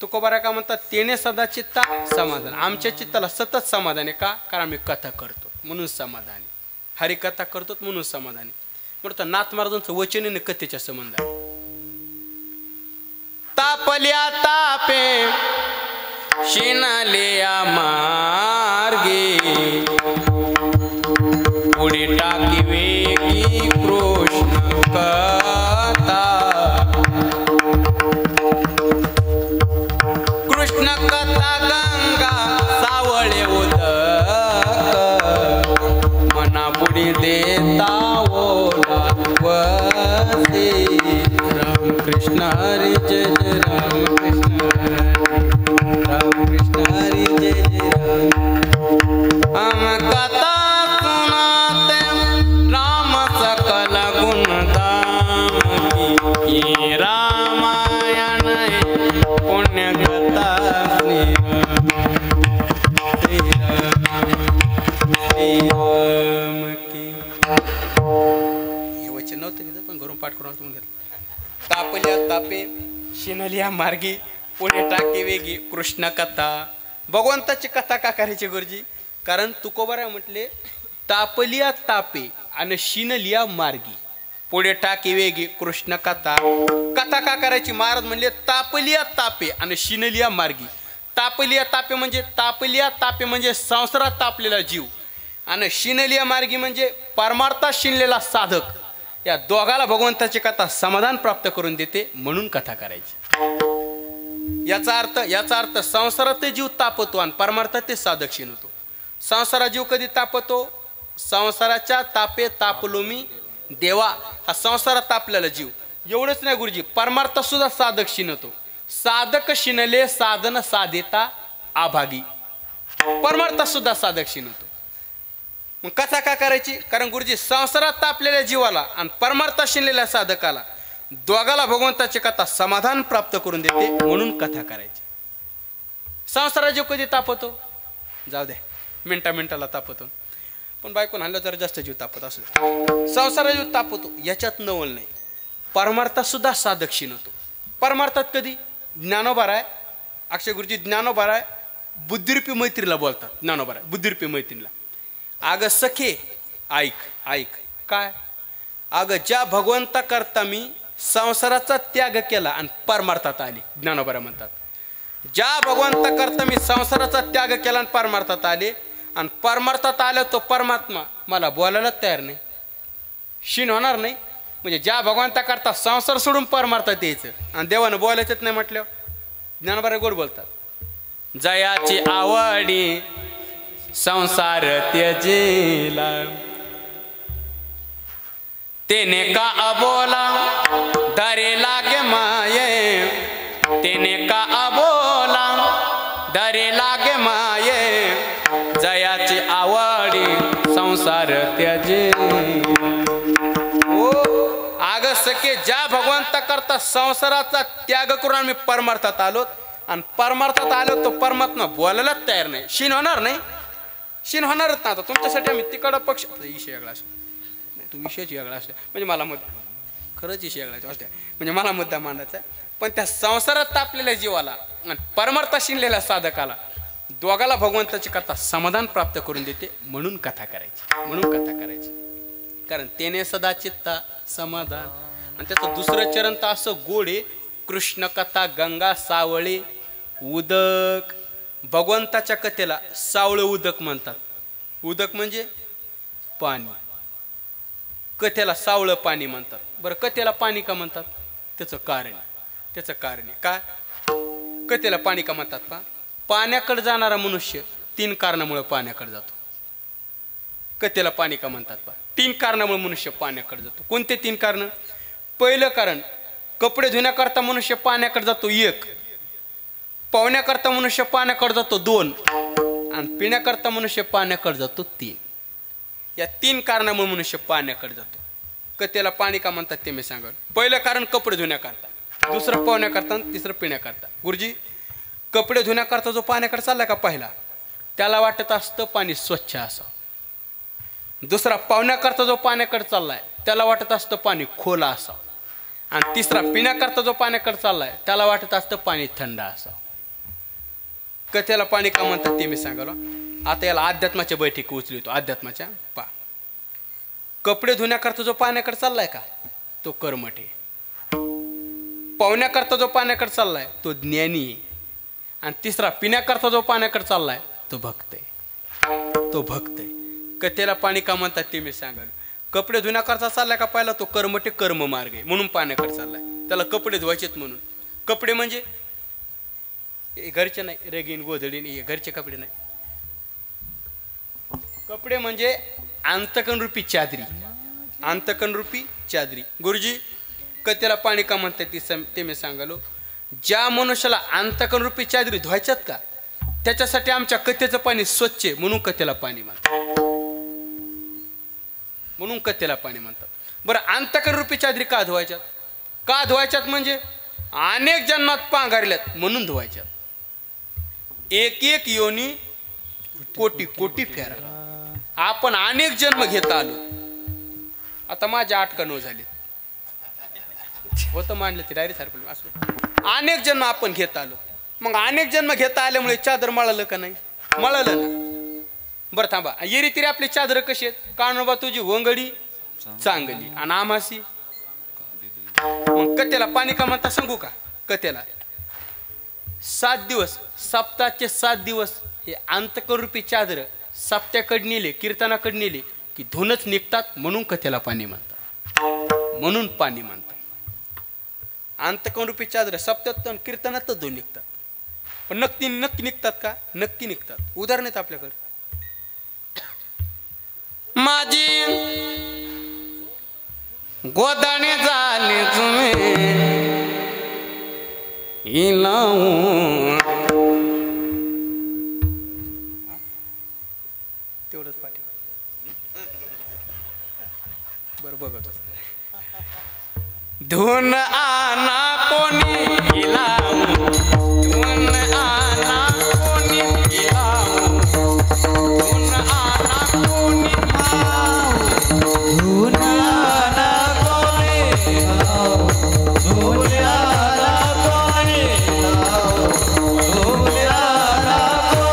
तुकोबारा का म्हणतात तेने सदा चित्ता समाधान. आमच्या चित्ताला सतत समाधान आहे. का? कारण आम्ही कथा करतो म्हणून समाधान आहे. हरिकथा करतो म्हणून समाधान आहे. म्हणतो नाथ महाराजांचं वचन आहे कथेच्या संबंध. तापल्या तापे शिनलिया मार्गे, पुढे टाकी वेगी कृष्ण कथा. कृष्ण कथा गंगा सावळे उदक, मना पुढे देता ओला वसे. राम कृष्ण हरी जय जय राम कृष्ण राम कृष्ण हरी जय जय राम. हम कथा सुनाते राम सकल गुण धाम की, रामायण पुण्य कथा श्री राम की. हे वचन नव्हतं तिथं पण घरून पाठ करून तुम्ही घेतलं. तापल्या तापे शिनलिया मार्गी, पुढे टाके वेगी कृष्ण कथा. भगवंताची कथा का करायची गुरुजी? कारण तुकोबारा म्हटले तापलिया तापे आणि शिनलिया मार्गी, पुढे टाके वेगी कृष्ण कथा. कथा का करायची? महाराज म्हणले तापलिया तापे आणि शिनलिया मार्गी. तापलिया तापे म्हणजे तापलिया तापे म्हणजे संसारात तापलेला जीव आणि शिनलिया मार्गी म्हणजे परमार्थात शिनलेला साधक. या दोघाला भगवंताची कथा समाधान प्राप्त करून देते म्हणून कथा करायची. याचा अर्थ संसारात जीव तापतो आणि परमार्थात ते साधक क्षीण होतो. संसारा जीव कधी तापतो? संसाराच्या तापे तापलो मी देवा. हा संसारात तापलेला जीव. एवढंच नाही गुरुजी, परमार्थात सुद्धा साधक क्षीण होतो. साधक शिनले साधन साधेता आभागी. परमार्थात सुद्धा साधक क्षीण होतो. मग कथा का करायची? कारण गुरुजी संसारात तापलेल्या जीवाला आणि परमार्थात शिनलेल्या साधकाला दोघाला भगवंताची कथा समाधान प्राप्त करून देते म्हणून कथा करायची. संसारा जीव कधी तापतो? जाऊ दे, मिनटाला तापतो. पण बायकोन आणलं जरा जास्त जीव तापत असू. संसारा जीव तापतो याच्यात नवल नाही. परमार्थात सुद्धा साधक क्षीण होतो. परमार्थात कधी? ज्ञानोबा आहे, अक्षय गुरुजी ज्ञानोबा आहे, बुद्धिरूपी मैत्रीला बोलतात ज्ञानोबा बुद्धिरूपी मैत्रीला. अगं सखे ऐक ऐक काय, अगं ज्या भगवंता करता मी संसाराचा त्याग केला आणि परमार्थात आले. ज्ञानोबा म्हणतात ज्या भगवंता करता मी संसाराचा त्याग केला आणि परमार्थात आले, आणि परमार्थात आलं तो परमात्मा मला बोलायलाच तयार नाही, शीन होणार नाही. म्हणजे ज्या भगवंता करता संसार सोडून परमार्थात यायचं आणि देवानं बोलायचंच नाही म्हटल्यावर ज्ञानोबा गोड बोलतात. जयाची आवडी संसार त्यजेला, तेने का अबोला दरे लागे माये, तेने का अबोला दरे लागे माये, जयाची आवडी संसार त्यजे. अग सखे ज्या भगवंता करता संसाराचा त्याग करून आम्ही परमार्थात आलो, आणि परमार्थात आलो तो परमात्मा बोलायलाच तयार नाही, शीन होणार नाही, शीन होणारच ना. आता तुमच्यासाठी आम्ही तिकडं पक्ष विषय वेगळा असतो, तू विषयच वेगळा असतो. म्हणजे मला मुद्दा खरंच विषय वेगळा असते, म्हणजे मला मुद्दा मांडायचा. पण त्या संसारात तापलेल्या जीवाला आणि परमार्थ शिनलेल्या साधकाला दोघाला भगवंताची कथा समाधान प्राप्त करून देते. म्हणून कथा करायची, म्हणून कथा करायची. कारण तेने सदा चित्ता समाधान. आणि त्याचं दुसरं चरण तर असं गोड आहे, कृष्ण कथा गंगा सावळे उदक. भगवंताच्या कथेला सावळं उदक म्हणतात. उदक म्हणजे पाणी, कथेला सावळं पाणी म्हणतात. बरं कथेला पाणी का म्हणतात? त्याचं कारण आहे काय कथेला पाणी का म्हणतात? पाण्याकडे जाणारा मनुष्य 3 कारणामुळे पाण्याकडे जातो. कथेला पाणी का म्हणतात? 3 कारणामुळे मनुष्य पाण्याकडे जातो. कोणते 3 कारण? पहिलं कारण, कपडे धुण्याकरता मनुष्य पाण्याकडे जातो 1, पावण्याकरता मनुष्य पाण्याकडे जातो 2, आणि पिण्याकरता मनुष्य पाण्याकडे जातो 3. या 3 कारणामुळे मनुष्य पाण्याकडे जातो. कथेला पाणी का म्हणतात ते मी सांगेन. पहिलं कारण कपडे धुण्याकरता, दुसरं पावण्याकरता, तिसरं पिण्याकरता. गुरुजी, कपडे धुण्याकरता जो पाण्याकडे चालला का पहिला, त्याला वाटत असतं पाणी स्वच्छ असावं. दुसरा पावण्याकरता जो पाण्याकडे चाललाय त्याला वाटत असतं पाणी खोला असावं. आणि तिसरा पिण्याकरता जो पाण्याकडे चाललाय त्याला वाटत असतं पाणी थंड असावं. कथेला पाणी का म्हणतात ते मी सांगालो. आता याला अध्यात्माच्या बैठकी उचलतो. अध्यात्माच्या कपडे धुण्याकरता जो पाण्याकडे चाललाय का तो कर्मठ आहे. पावण्याकरता जो पाण्याकडे चाललाय तो ज्ञानी आहे. आणि तिसरा पिण्याकरता जो पाण्याकडे चाललाय तो भक्त आहे. कथेला पाणी का म्हणतात ते मी सांगाल. कपडे धुण्याकरता चाललाय का पहिला तो कर्मठ कर्म मार्ग आहे म्हणून पाण्याकडे चाललाय. त्याला कपडे धुवायचेत म्हणून. कपडे म्हणजे घरचे नाही, रेगीन गोधडीन हे घरचे कपडे नाही. कपडे म्हणजे अंतकन रूपी चादरी, अंतकन रूपी चादरी. गुरुजी, कथेला पाणी का म्हणतात ते मी सांगालो. ज्या मनुष्याला अंतकन रूपी चादरी धुवायच्यात का त्याच्यासाठी आमच्या कथेचं पाणी स्वच्छ आहे म्हणून कथेला पाणी म्हणतात. म्हणून कथेला पाणी म्हणतात. बरं, अंतकन रूपी चादरी का धुवायच्यात? का धुवायच्यात म्हणजे अनेक जन्मात पांघरल्यात म्हणून धुवायच्यात. एक योनी कोटी कोटी फेरा. आपण अनेक जन्म घेत आलो. आता माझ्या 8 का 9 झाले होतं मांडलं ते डायरेक्ट सारखं असं. अनेक जन्म आपण घेत आलो. मग अनेक जन्म घेता आल्यामुळे चादर मळालं का नाही? मळालं ना. बरं थांबा, येरी तरी आपली चादर कशी आहेत? कानोबा तुझी वंगडी चांगली आणि आम्हासी. मग कथेला पाणी का म्हणता सांगू का? कथेला 7 दिवस, सप्ताहाचे 7 दिवस हे अंतकरूपी चादर सप्त्याकडे नेले, कीर्तनाकडे नेले की धुनच निघतात म्हणून कथेला पाणी म्हणतात. म्हणून पाणी म्हणतात. अंतकरूपी चादर सप्त्यात कीर्तनात धुन निघतात. पण नक्की निघतात का? नक्की निघतात. उदाहरण आहेत आपल्याकडे. माझी गोदाणे झाले तुम्ही तेवढंच पाठी. बरं बघत धुन आना कोणी इलाऊ, धुन आना कोणी इलाऊ, धुन आना कोणी इलाऊ, धुन आना कोणी इलाऊ, धुन आना कोणी इलाऊ, धुन आना कोणी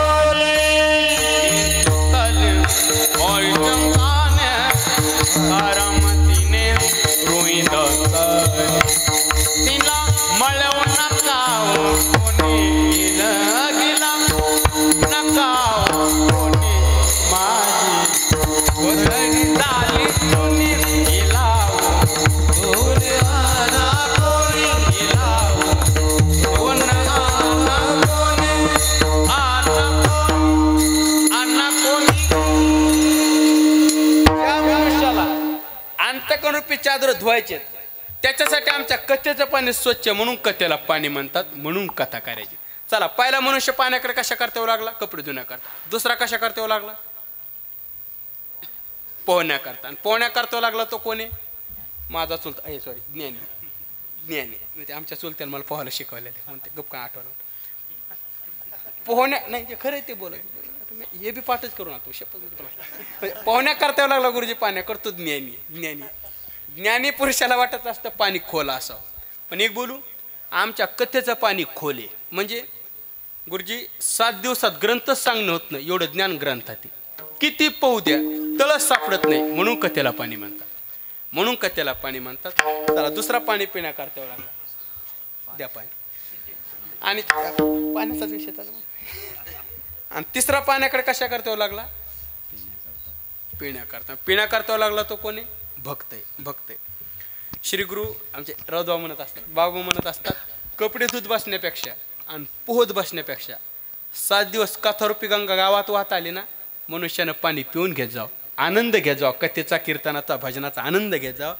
धुवायचे त्याच्यासाठी आमच्या कथेचं पाणी स्वच्छ म्हणून कथेला पाणी म्हणतात, म्हणून कथा करायची. चला, पहिला मनुष्य पाण्याकडे कशा करता लागला? कपडे धुण्याकरता. दुसरा कशा करता लागला? पोहण्याकरता. आणि पोहण्याकरता लागला तो कोणी? माझा चुलता, सॉरी, ज्ञानी. ज्ञानी म्हणजे आमच्या चुलत्याने मला पोहायला शिकवलेले, म्हणते गप काय आठवलं. पोहण्या नाही, ते खरं ते बोला, हे बी पाठच करू ना तू शपथ. पोहण्या करता लागला गुरुजी पाण्या करतो ज्ञानी. ज्ञानी ज्ञानी पुरुषाला वाटत असतं पाणी खोल असावं. पण एक बोलू, आमच्या कथेचं पाणी खोल आहे. म्हणजे गुरुजी 7 दिवसात ग्रंथच सांगणं होत नाही, एवढं ज्ञान ग्रंथात. किती पोहू द्या तळच सापडत नाही, म्हणून कथेला पाणी म्हणतात. म्हणून कथेला पाणी म्हणतात. चला, दुसरा पाणी पिण्याकरता लागला, द्या पाणी. आणि पाण्याचाच विषय चालू. आणि तिसरा पाण्याकडे कशा करता लागला? पिण्याकरता. पिण्याकरता लागला तो कोणी? भक्त आहे. भक्त आहे. श्री गुरु आमचे रावबाबा म्हणत असतात, बाबा म्हणत असतात, कपडे धुत बसण्यापेक्षा आणि पोहत बसण्यापेक्षा 7 दिवस कथारूपी गंगा गावात वाहत आली ना, मनुष्यानं पाणी पिऊन घेत जावं, आनंद घेत जावं, कथेचा, कीर्तनाचा, भजनाचा आनंद घेत जावं.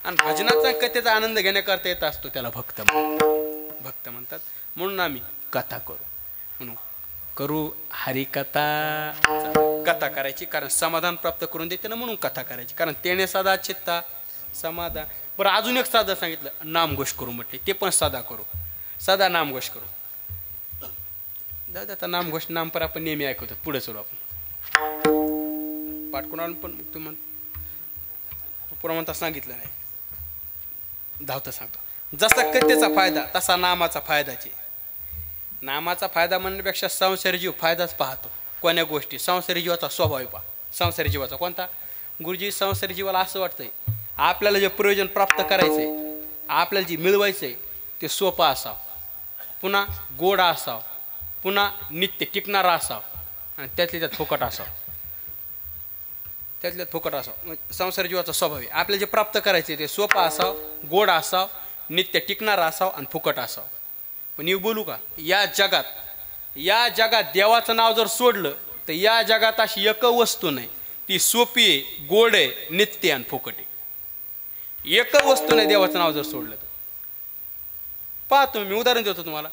आणि भजनाचा, कथेचा आनंद घेण्याकरता येत असतो त्याला भक्त भक्त म्हणतात. म्हणून आम्ही कथा करू, म्हणून करू हरिकथा. कथा करायची कारण समाधान प्राप्त करून देते ना, म्हणून कथा करायची. कारण तेने साधा चित्ता समाधान. बरं, अजून एक साधा सांगितलं, नामघोष करू म्हटले, ते पण साधा करू. साधा नामघोष करू. जाऊ दे आता, नामघोष नामपर आपण नेहमी ऐकवतो. पुढे चलू आपण पाठ कोणाला पण पुरा म्हणता सांगितलं नाही, धावतं सांगतो. जसा कथेचा फायदा तसा नामाचा फायदाचे. नामाचा फायदा म्हणण्यापेक्षा संसारी जीव फायदाच पाहतो. कोण्या गोष्टी? संसारी जीवाचा स्वभाव पहा. संसारी जीवाचा कोणता? गुरुजी, संसारी जीवाला असं वाटतंय आपल्याला जे प्रयोजन प्राप्त करायचंय, आपल्याला जे मिळवायचंय ते सोपं असावं, पुन्हा गोड असावं, पुन्हा नित्य टिकणारा असावं, आणि त्यातल्या त्यात फुकट असावं. त्यातल्यात फुकट असावं. संसार जीवाचा स्वभाव आहे आपल्याला जे प्राप्त करायचे ते सोपं असावं, गोड असावं, नित्य टिकणारा असावं आणि फुकट असावं. पण येऊ बोलू का, या जगात देवाचं नाव जर सोडलं तर या जगात अशी एक वस्तू नाही ती सोपी आहे, गोड आहे, नित्य आणि फुकट आहे. एक वस्तू नाही देवाचं नाव जर सोडलं तर. पाहतो मी उदाहरण देतो तुम्हाला.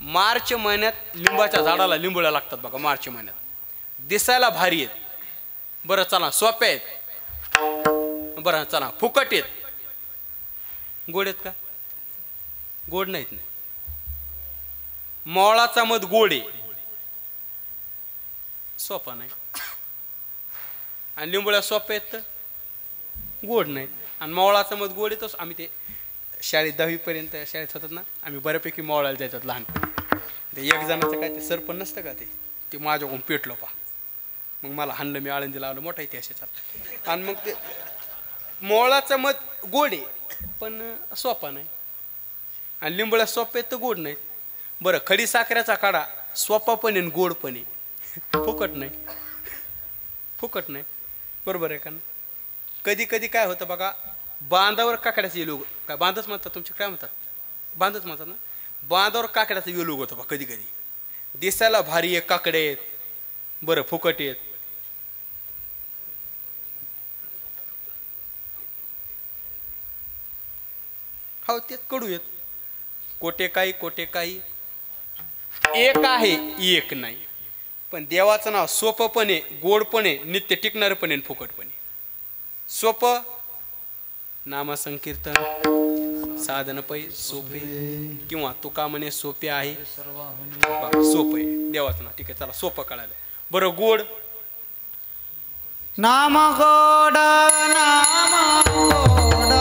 मार्च महिन्यात लिंबाच्या झाडाला लिंबोळ्या लागतात बघा. मार्च महिन्यात दिसायला भारी आहेत, बरं चला सोप्या आहेत, बरं चला फुकट आहेत. गोड आहेत का? गोड नाहीत ना. मोळाचा मध गोड आहे, सोपा नाही. आणि लिंबोळ्या सोप्या आहेत तर गोड नाहीत. आणि मोळाचा मध गोड येतोच. आम्ही ते शाळेत 10वी पर्यंत शाळेत होतात ना, आम्ही बऱ्यापैकी मोळायला जायचो लहानपणी. ते एक जणाचं काय ते सरपण नसतं का, ते माझ्याकडून पेटलो पा. मग मला हाणलं, मी आळंदी लावलं, मोठा इतिहास चाल. आणि मग ते मोळाचं मध गोड आहे पण सोपा नाही. आणि लिंबोळ्या सोप्या आहेत तर गोड नाहीत. बरं, खडी साखरेचा काढा सोपा पण आहे गोड पण आहे, फुकट नाही. फुकट नाही, बरोबर आहे का ना. कधी कधी काय होतं बघा, बांधावर काकड्याचं येलो, काय बांधच म्हणतात तुमचे, काय म्हणतात, बांधच म्हणतात ना. बांधावर काकड्याचं वेलूग होतं बा. कधी कधी दिसायला भारी आहे काकडे आहेत, बरं फुकट आहेत. हो तेच कडू आहेत. कोटे काही एक आहे एक नाही. पण देवाचं नाव सोपं पण आहे, गोड पण आहे, नित्य टिकणारं पण आहे, फुकट पण आहे. सोपं नामसंकीर्तन, साधन पै सोपे, किंवा तुका म्हणे सोपे आहे, सोपं आहे देवाचं नाव. ठीक आहे, चला सोपं कळालं. बरं गोड, नाम गोड नाम गोड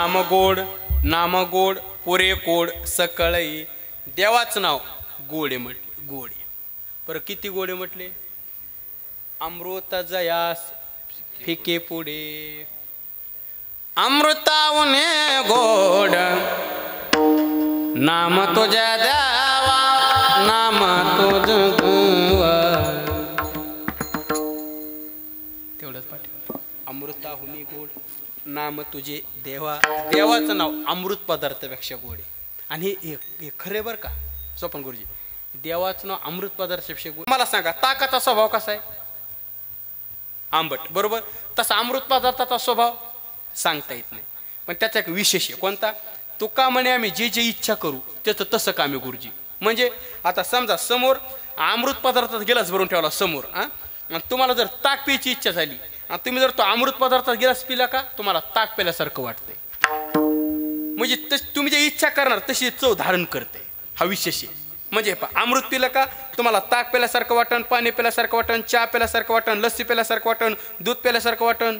नामगोड पुरे कोड सकळई देवाचं नाव गोडे म्हटले गोडे. पर किती गोडे म्हटले? अमृत जयास फिके पुढे अमृतावने गोड नाम तुझ्या देवा नाम तुझ तेवढंच पाठी. अमृताहुनी गोड नाम तुझे देवा. देवाचं नाव अमृत पदार्थापेक्षा गोड आहे. आणि हे खरे बरं का स्वपन गुरुजी, देवाचं नाव अमृत पदार्थापेक्षा गोड. मला सांगा ताकाचा स्वभाव कसा आहे? आंबट, बरोबर. तसा अमृत पदार्थाचा स्वभाव सांगता येत नाही, पण त्याचा एक विशेष आहे. कोणता? तुका म्हणे आम्ही जे जे इच्छा करू त्याचं तसं कामे गुरुजी. म्हणजे आता समजा समोर अमृत पदार्थात गिलास भरून ठेवला समोर, आणि तुम्हाला जर ताक प्यायची इच्छा झाली आणि तुम्ही जर तो अमृत पदार्थात गिलास पिला का तुम्हाला ताक प्याल्यासारखं वाटतंय. म्हणजे तुम्ही जे इच्छा करणार तशी चव धारण करते. हा विशेष आहे. म्हणजे अमृत पिलं का तुम्हाला ताक प्याल्यासारखं वाटण, पाणी प्याल्यासारखं वाटण, चहा प्याल्यासारखं वाटण, लस्सी प्याल्यासारखं वाटण, दूध प्याल्यासारखं वाटण,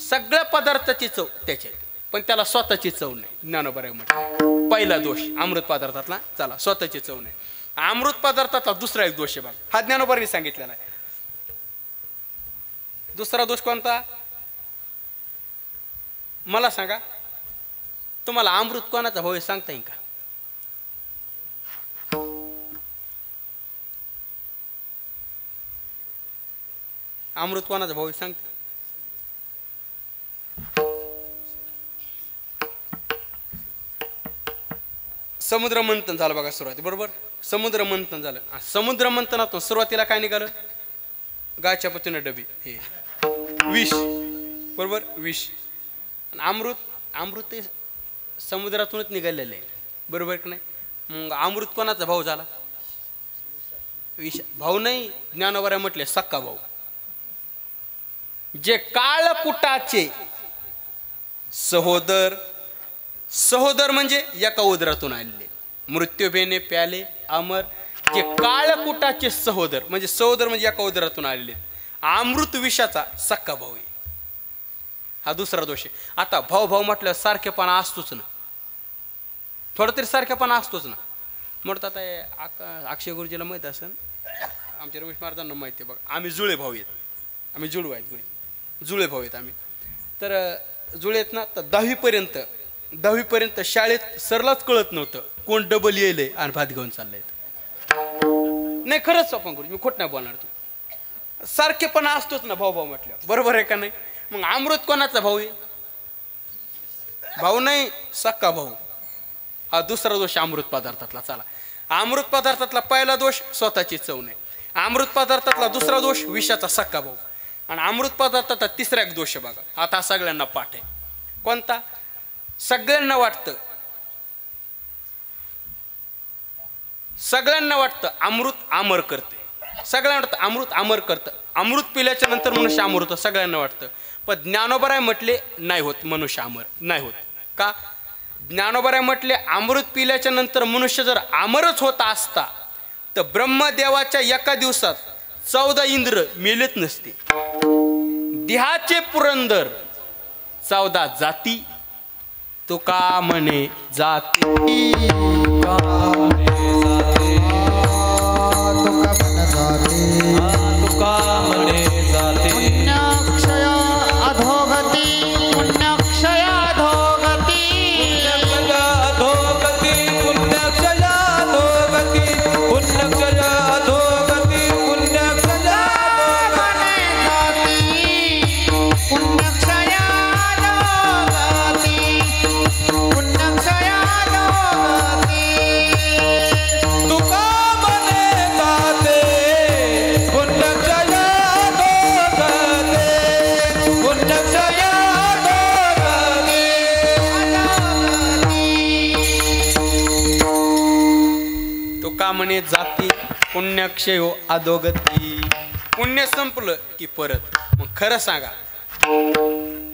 सगळ्या पदार्थाची चव त्याची, पण त्याला स्वतःची चव नाही. ज्ञानोबा म्हटलं पहिला दोष अमृत पदार्थातला. चला, स्वतःची चव नाही. अमृत पदार्थाचा दुसरा एक दोष आहे बघा, हा ज्ञानोबांनी सांगितलेला आहे. दुसरा दोष कोणता? मला सांगा, तुम्हाला अमृत कोणाचा भाऊ सांगता येईल का? अमृत कोणाचा भाऊ सांगते? समुद्र मंथन झालं बघा सुरुवाती, बरोबर. समुद्र मंथन झालं. समुद्र मंथनातून सुरुवातीला काय निघालं? गायच्या पतीने डबी, हे विष, बरोबर, विष. अमृत ते समुद्रातूनच निघालेलं आहे, बरोबर की नाही. मग अमृत कोणाचा भाऊ झाला? विष भाऊ नाही. ज्ञानोबा म्हटले सक्का भाऊ. जे काळकुटाचे सहोदर, सहोदर म्हणजे एका उदरातून आलेले, मृत्यूबेने प्याले अमर. जे काळकुटाचे सहोदर म्हणजे सहोदर म्हणजे एका उदरातून आलेले, अमृत विषाचा सक्का भाऊ आहे. हा दुसरा दोष आहे. आता भाऊ भाऊ म्हटलं सारखेपणा असतोच ना, थोडं तरी सारखेपणा असतोच ना. म्हणतात अक्षय गुरुजीला माहीत असेल, आमच्या रमेश महाराजांना माहिती आहे बघा. आम्ही जुळे भाऊ आहेत, आम्ही जुळू आहेत, जुळे भाऊ आहेत आम्ही. तर जुळे आहेत ना. तर 10वी पर्यंत शाळेत सरलाच कळत नव्हतं कोण डबल येईल आणि भात घेऊन चाललंय. नाही, खरंच स्वप्न गुरुजी, मी खोट नाही बोलणार. तू सारखेपणा असतोच ना भाऊ भाऊ म्हटलं, बरोबर आहे का नाही. मग अमृत कोणाचा भाऊ आहे? भाऊ नाही, सक्का भाऊ. हा दुसरा दोष अमृत पदार्थातला. चला, अमृत पदार्थातला पहिला दोष स्वतःची चव नाही. अमृत पदार्थातला दुसरा दोष विषाचा सक्का भाऊ. आणि अमृत पदार्थाचा तिसरा एक दोष बघा, आता सगळ्यांना पाठ आहे. कोणता? सगळ्यांना वाटतं अमृत आमर करते. सगळ्यांना वाटतं अमृत आमर करतं. अमृत पिल्याच्या नंतर मनुष्य आमर होतं, सगळ्यांना वाटतं. पण ज्ञानोबा म्हटले नाही होत मनुष्य आमर, नाही होत. का? ज्ञानोबा म्हटले अमृत पिल्याच्या नंतर मनुष्य जर आमरच होता असता तर ब्रह्मदेवाच्या एका दिवसात 14 इंद्र मेलेच नसते. देहाचे पुरंदर 14 जाती, तुका म्हणे जाती. तुका म्हणे जाते. पुण्यक्षया अधोगती, पुण्यक्षया अधोगती, अधोगती, पुण्यक्षया अधोगती, पुण्यक्षया अधोगती, पुण्यक्षया जाती, पुण्यक्षया अधोगती, पुण्यक्षया अधोगती. तुका म्हणे जाते. पुण्यक्षया अधोगती, पुण्यक्षया अधोगती. तुका म्हणे जाती, पुण्यक्षयो अधोगती. पुण्य संपलं की परत. मग खरं सांगा,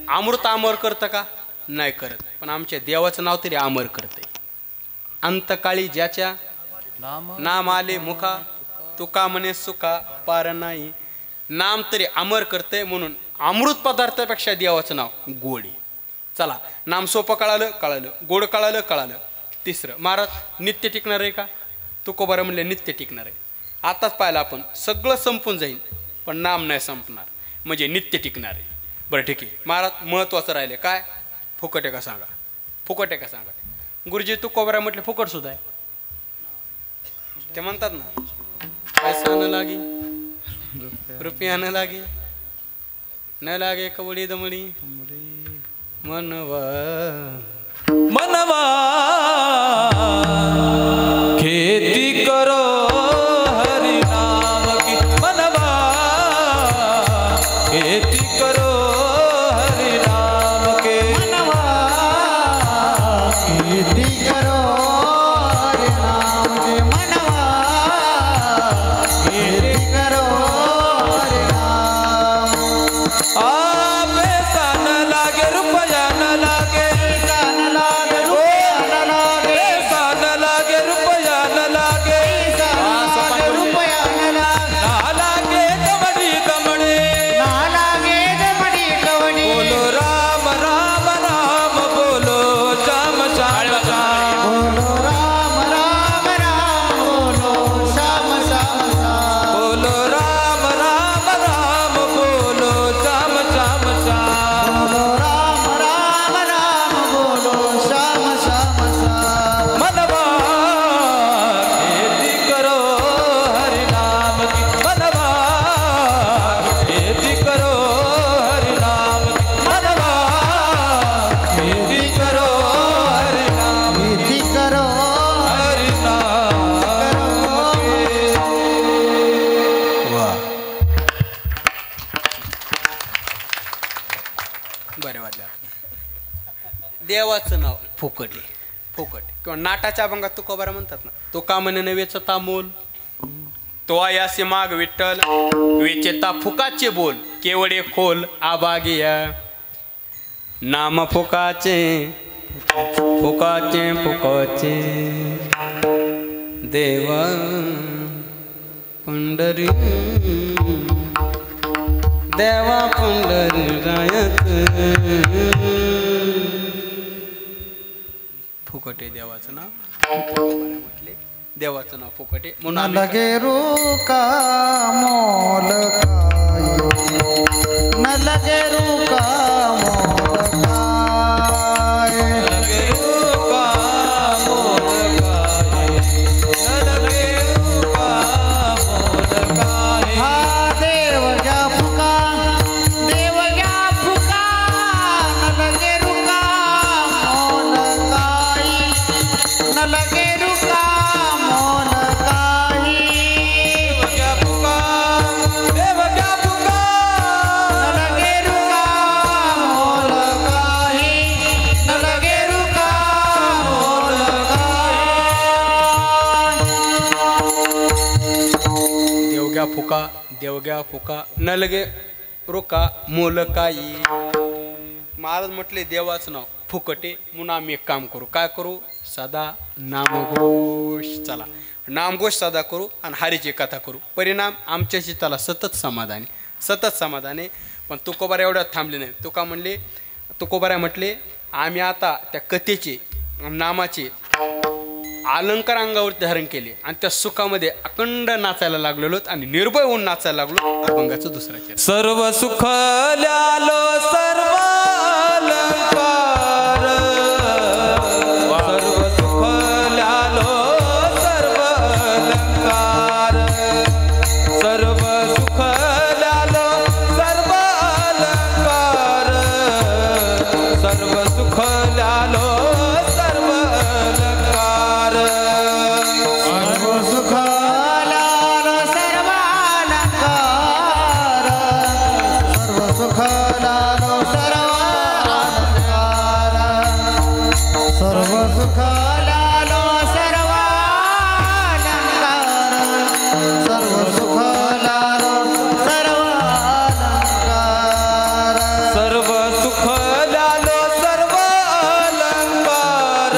अमृत अमर करतं का? नाही करत. पण आमच्या देवाचं नाव तरी अमर करते. अंतकाळी ज्याच्या नाम आले मुखा, तुका म्हणे सुखा पार नाही. नाम तरी अमर करते, म्हणून अमृत पदार्थापेक्षा देवाचं नाव गोड आहे. चला, नाम सोपं कळालं, गोड कळालं. तिसरं, महाराज नित्य टिकणार आहे का? तुकोबारा म्हणले नित्य टिकणार आहे. आताच पाहिलं आपण, सगळं संपून जाईल पण नाम नाही संपणार, म्हणजे नित्य टिकणार आहे. बरं ठीक आहे महाराज, महत्त्वाचं राहिले काय? फुकट आहे का सांगा? गुरुजी तुकोबारा म्हटले फुकट सुद्धा आहे. ते म्हणतात ना, पैसा न लागे रुपया न लागे कवडी दमडी मनवा खेती करो हरि नाम की, मनवा खेती करो हरि नाम के, मनवा खेती करो हरि नाम के, मनवा खेती करो हरि नाम. पैसा न लागे रुपया न लागे, पैसा न लागे रुपया न लागे, पैसा न लागे रुपया न लागे, पैसा न लागे रुपया न लागे, ना लागे कमड़ी कमड़ी, ना लागे जमडी कवडी. बोलो राम राम राम, बोलो श्याम श्याम श्याम, बोलो राम राम राम, बोलो श्याम श्याम श्याम. बोलो राम राम राम, बोलो श्याम श्याम श्याम. बोलो राम राम राम, बोलो श्याम श्याम श्याम. मनवा खेती करो हरि नाम की, मनवा खेती करो हरि नाम की, मनवा खेती करो हरि नाम, खेती करो हरि नाम के. वाह. बरे वाटलं. देवाचं नाव फुकट किंवा नाटाच्या अभंगात तुकोबारा म्हणतात ना, तो का म्हणे नवेचं तामोल, तो आयासे माग विठ्ठल, वेचेता फुकाचे बोल, केवडे खोल आबागिया. नाम फुकाचे देवा पंढरी, देवा पंढरी रायत. फुकट आहे देवाचं नाव, म्हटले देवाचं नाव फुकट आहे म्हणून न आम्ही लगे रुका मोल काय, न लगे रुका मोल काय. लगे रूपा मोल गाये, लगे रूपा मोल गाये. हा देव घ्या फुका, देव घ्या फुका, न लगे रुका मोल काय, न लगे रुका मोल काय. क्या पुकार, देव क्या पुकार, न लगे रुका मोल काय, न लगे रुका मोल काय. देवग्या फुका न लगे रुका मोल काही. महाराज म्हटले देवाचं नाव फुकटे म्हणून आम्ही एक काम करू. काय करू? सदा नामघोष. चला नामघोष सदा करू आणि हरीची कथा करू. परिणाम आमच्याशी त्याला सतत समाधान आहे. पण तुकोबारा एवढ्यात थांबले नाही. तुकोबारा म्हटले आम्ही आता त्या कथेचे नामाचे अलंकार अंगावरती धारण केले आणि त्या सुखामध्ये अखंड नाचायला लागलेलो आणि निर्भय होऊन नाचायला लागलो. अभंगाचं दुसरा चरण. सर्व सुख ल्यालो सर्व अलंकार, सर्व सुख ल्यालो सर्व अलंकार, सर्व सुख ल्यालो सर्व अलंकार, सर्व सुख ल्यालो सर्व अलंकार. सर्व सुख लालो सर्व अलंकार, सर्व सुख लालो सर्व अलंकार, सर्व सुख लालो सर्व अलंकार, सर्व सुख लालो सर्व अलंकार. सर्व सुख ल्यालो सर्व अलंकार,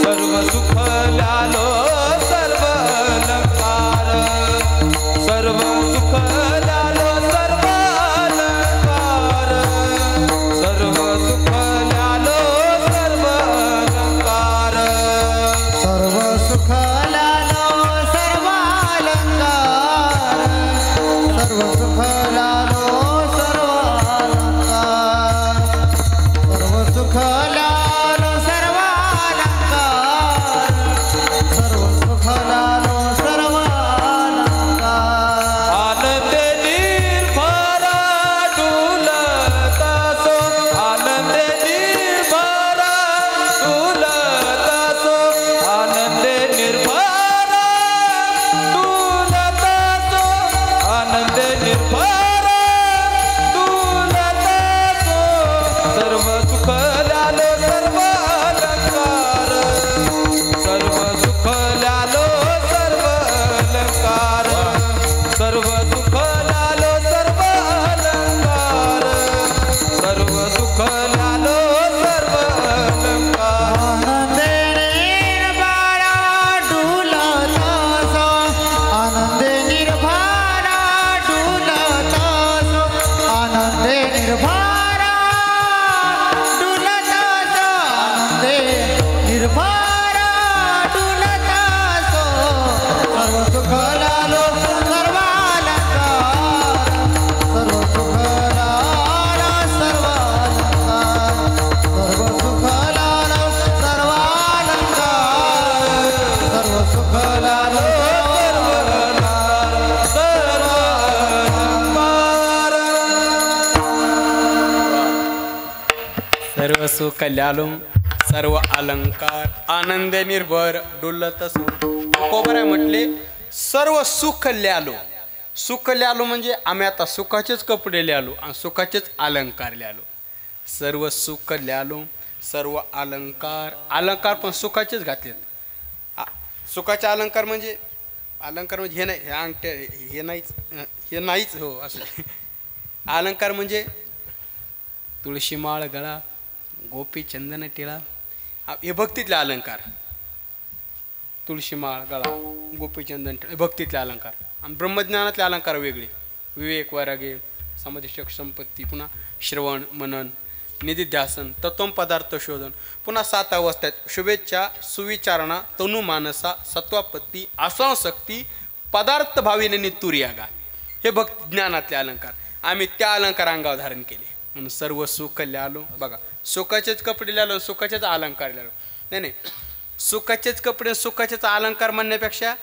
सर्व सुख ल्यालो सर्व अलंकार, सर्व सुख ल्यालो सर्व अलंकार, सर्व सुख लालो सर्व अलंकार आनंदे निर्भरा डुलतासो आनंदे निर्भरा डुलतासो आनंदे निर्भरा डुलतासो आनंदे निर्भरा डुलतासो सर्व सुख लालो सर्व अलंकार सर्व सुख लालो सर्व अलंकार सर्व सुख लालो सर्व अलंकार सर्व सुख लालो सर्व सुख ल्यालो सर्व अलंकार आनंद निर्भर डुलत कोबरा म्हटले सर्व सुख ल्यालो. सुख ल्यालो म्हणजे आम्ही आता सुखाचेच कपडे ल्यालो आणि सुखाचेच अलंकार ल्यालो. सर्व सुख ल्यालो सर्व अलंकार अलंकार पण सुखाचेच घातलेत. सुखाचे अलंकार म्हणजे हे नाही हे अंगठ्या हे नाहीच हो असं अलंकार म्हणजे तुळशी माळ गळा गोपी चंदन टिळा हे भक्तीतले अलंकार. तुळशी माळ गळा गोपी चंदन टिळा भक्तीतले अलंकार आणि ब्रह्मज्ञानातले अलंकार वेगळे. विवेक वैराग्य समाधिशक संपत्ती पुन्हा श्रवण मनन निधिध्यासन तत्वम पदार्थ शोधन पुन्हा 7 अवस्था आहेत. शुभेच्छा सुविचारणा तनु मानसा सत्वापत्ती आसंशक्ती पदार्थ भावीने नितुर्यागा हे भक्ती ज्ञानातले अलंकार. आम्ही त्या अलंकार अंगावर धारण केले म्हणून सर्व सुख ल्यालो. बघा सुखाचेच कपडे ल्यालो सुखाचेच अलंकार ल्यालो. नाही सुखाचेच कपडे सुखाचेच अलंकार म्हणण्यापेक्षा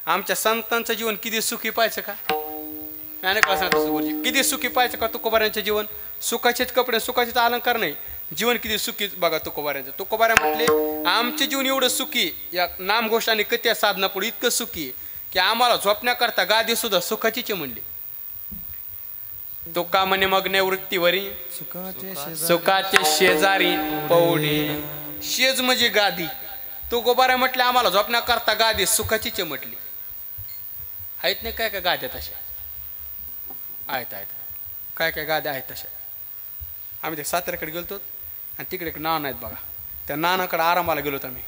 आमच्या संतांचं जीवन किती सुखी पाहायचं का नाही का सांगतो गुरुजी किती सुखी पाहायचं का तुकोबाऱ्यांचं जीवन. सुखाचेच कपडे सुखाचेच अलंकार नाही जीवन किती सुखी बघा तुकोबाऱ्यांचं. तुकोबाऱ्या म्हटले आमचे जीवन एवढं सुखी या नामघोष आणि कथ्या साधना पुढे इतकं सुखी की आम्हाला झोपण्याकरता गादी सुद्धा सुखाचीच म्हणली. तुका म्हणे मग निवृत्तीवरी सुखाचे शेजारी पौडे शेज म्हणजे गादी. तुकोबाऱ्या म्हटले आम्हाला झोपण्याकरता गादी सुखाचीच म्हटली. आहेत नाही काय काय गाद्या तशा आहेत काय काय गाद्या आहेत तशा. आम्ही ते साताऱ्याकडे गेलतो आणि तिकडे एक नाना आहेत बघा त्या नानाकडे आरामाला गेलोत आम्ही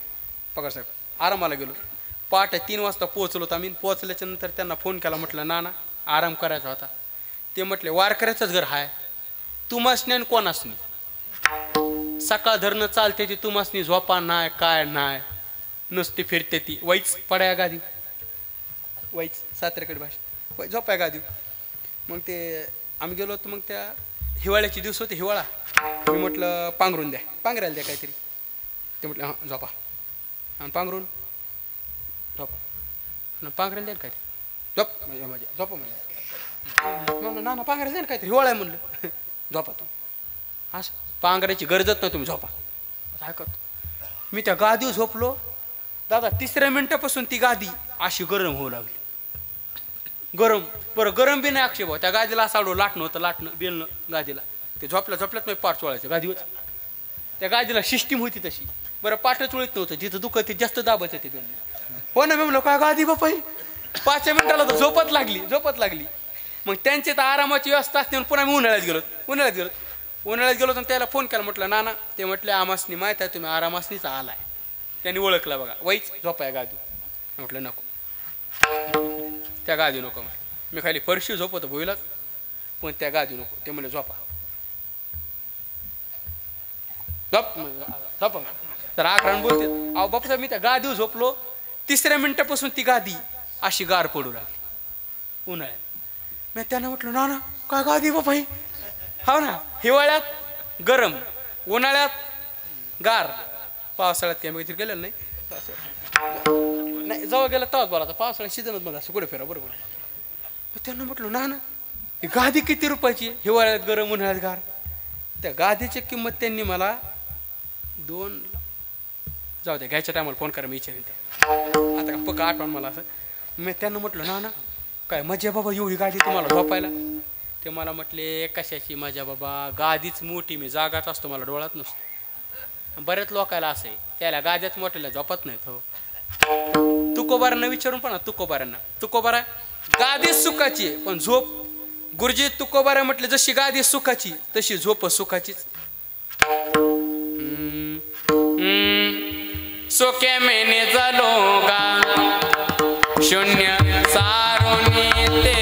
पगार साहेब आरामाला गेलो. पहाटे 3 वाजता पोहोचलो आम्ही. पोहोचल्याच्या नंतर त्यांना फोन केला म्हटलं नाना आराम करायचा होता. ते म्हटले वारकऱ्याचंच घर हाय तुमासनी आणि कोणासनी सकाळ धरणं चालते ती तुमासनी झोपा नाही काय नाही नुसती फिरते ती वाईच पडाया गादी वाईच साताऱ्याकडे भाषा वाईच झोपाय गादी. मग ते आम्ही गेलो होतो. मग त्या हिवाळ्याचे दिवस होते हिवाळा. मी म्हटलं पांघरून द्या पांघरायला द्या काहीतरी. ते म्हटलं हां झोपा आणि पांघरून झोपा पांघरायला द्या काहीतरी झोप म्हणजे झोपा म्हणजे ना पांघरायला द्या काहीतरी हिवाळा आहे म्हणलं झोपा तू असं पांघरायची गरजच नाही तुम्ही झोपा. काय करतो मी त्या गादीवर झोपलो दादा 3ऱ्या मिनिटापासून ती गादी अशी गरम होऊ लागली. गरम बरं गरम बी नाही अक्षय भाऊ त्या गादीला असं आडो लाटणं होतं लाटणं बेलणं गादीला ते झोपल्यात मी पाठ चोळायचं गादीवर. त्या गादीला सिस्टीम होती तशी. बरं पाठ चोळीत नव्हतं जिथं दुखत ते जास्त दाबायचं ते बेलणं. हो ना मी म्हणलं काय गादी बापाई 5 मिनिटाला तर झोपत लागली. मग त्यांची तर आरामाची व्यवस्था असते म्हणून पुन्हा मी उन्हाळ्यात गेलो तर त्याला फोन केला म्हटलं नाना ते म्हटले आमासनी माहीत आहे तुम्ही आरामासनीच आलाय. त्यांनी ओळखला बघा वाईच झोपाय गादी. म्हटलं नको त्या गादी नको मी खाली फरशी झोपतो भोईलाच पण त्या गादी नको. ते म्हणले झोपा झोपा तर आकरण बोलते अहो बापा मी त्या गादीवर झोपलो 3ऱ्या मिनिटापासून ती गादी अशी गार पडू लागली उन्हाळ्यात. मी त्यांना म्हटलं ना काय गादी बापा ही हो ना हिवाळ्यात गरम उन्हाळ्यात गार. पावसाळ्यात काय मी गेलेलं नाही जवळ गेला तवाच बोला पावसाळ्यात सीजनच मला असं कुठे फिरा बरोबर. त्यांना म्हटलं ना ही गादी किती रुपयाची हिवाळ्यात गरम उन्हाळ्यात गार. त्या गादीची किंमत त्यांनी मला 2 जाऊ द्या घ्यायच्या टायमाला फोन करा मी विचारेन त्या आता का पक्का आठवण मला असं. मी त्यांना म्हटलं ना काय मजा बाबा एवढी गादी तुम्हाला झोपायला. ते मला म्हटले कशाची मजा बाबा गादीच मोठी मी जागाच असतो मला डोळ्यात नसतो. बऱ्याच लोकायला असं आहे त्याला गाद्याच मोठ्याला झोपत नाहीत हो. तुकोबारांना विचारून पण तुकोबारांना तुकोबारा गादी सुखाची पण झोप गुरुजी तुकोबारा म्हटले जशी गादी सुखाची तशी झोप सुखाचीच. सोके मेने झालो गा शून्य सारोनी ते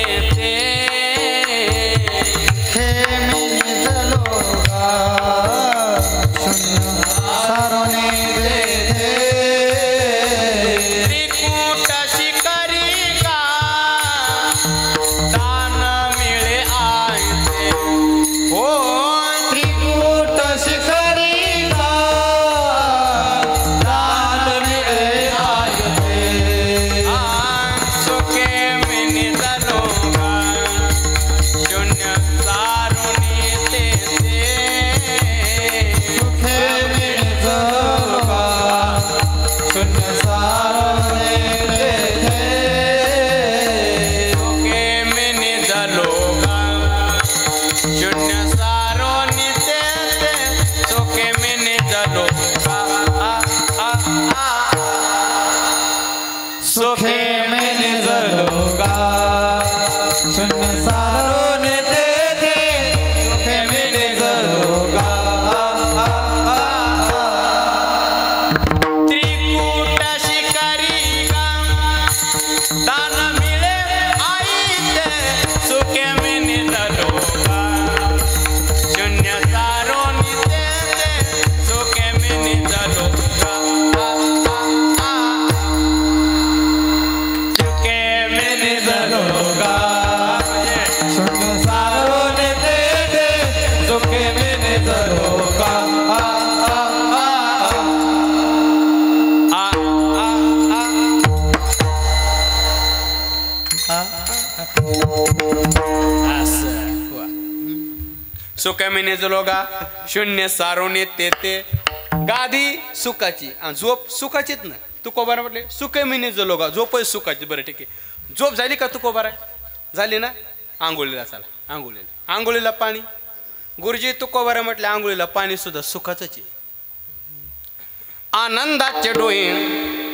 हे मी जलोगा शून्य सारोने देते त्रिकूट शिकारी का दान मिळे आयते हो त्रिकूट शिखरी का दान मिळे आयते सोके मेने झालो गा शून्य सारोनी ते सुखे मी जलोगा शून्य सारोने देते सोके मेने झालो गा शून्य सारोनी ते सोके मेने झालो सुखे मैंने जलोगा शून्य सारोने देते सुखे मैंने जलोगा त्रिकूट शिकारी गा दान मिळे आईते सुखे मेने झालो गा शून्य सारोनी ते सुखे मेने झालो सुखे मेने जलोगा शून्य सारोने देते सुखे मैंने जलोगा सुखे मेने जलोगा शून्य सारोने ते गादी सुखाची आणि झोप सुखाचीच ना. तुकोबारा म्हटले सुखे मेने जलोगा झोपही सुखाची. बरं ठीक आहे. झोप झाली का तुकोबारा झाली ना. आंघोळीला चला आंघोळीला पाणी. गुरुजी तुकोबारा म्हटले आंघोळीला पाणी सुद्धा सुखाचंच आहे. आनंदाचे डोळे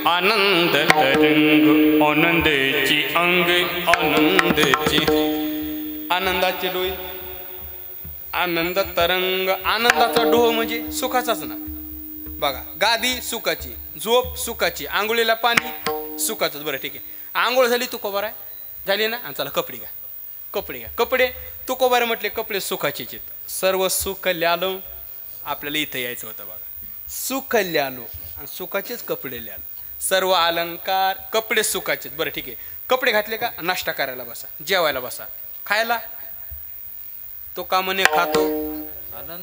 आनंद तरंग आनंदाची अंग आनंदाचे डोळे आनंद तरंग. आनंदाचा डोह म्हणजे सुखाचाच ना. बघा गादी सुखाची झोप सुखाची आंघोळीला पाणी सुखाचंच. बरं ठीक आहे. आंघोळ झाली तुकोबारा झाली ना. आणि चला कपडे घ्या कपडे तुकोबारा म्हटले कपडे सुखाचेच आहेत. सर्व सुख ल्यालो आपल्याला इथं यायचं होतं. बघा सुख ल्यालो आणि सुखाचेच कपडे ल्यालो. सर्व अलंकार कपडे सुखाचेच. बरं ठीक आहे. कपडे घातले का नाश्ता करायला बसा जेवायला बसा खायला तो का म्हणे खातो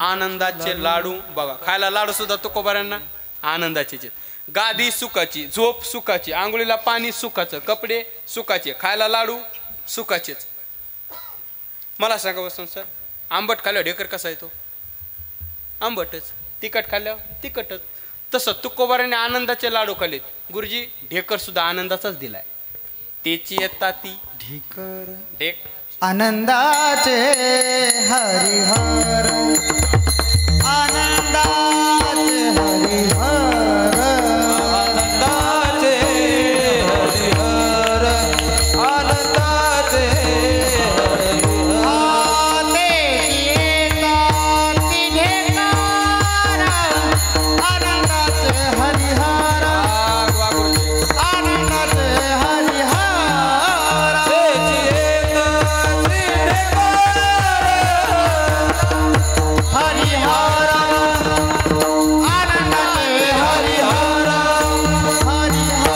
आनंदाचे लाडू. बघा खायला लाडू सुद्धा तुकोबारांना आनंदाचेच. गादी सुखाची झोप सुखाची आंघोळीला पाणी सुखाचं कपडे सुखाचे खायला लाडू सुखाचेच. मला सांगा वसंत सर आंबट खाल्ल्यावर ढेकर कसा येतो आंबटच. तिखट खाल्ल्यावर तिखटच. तसं तुकोबाराने आनंदाचे लाडू खाल्लेत. गुरुजी ढेकर सुद्धा आनंदाचाच दिलाय. त्याची येतात ती ढेकर ढेक आनंदाचे हरिहर आनंदाचे हरिहर आनंदाचे हरिहर आनंदाचे हरिहर आते येतात ती ढेकर आनंदाचे हरिहर आनंदाचे हरिहर त्याची एकाची हरिहर आनंदाचे हरिहर हरिहर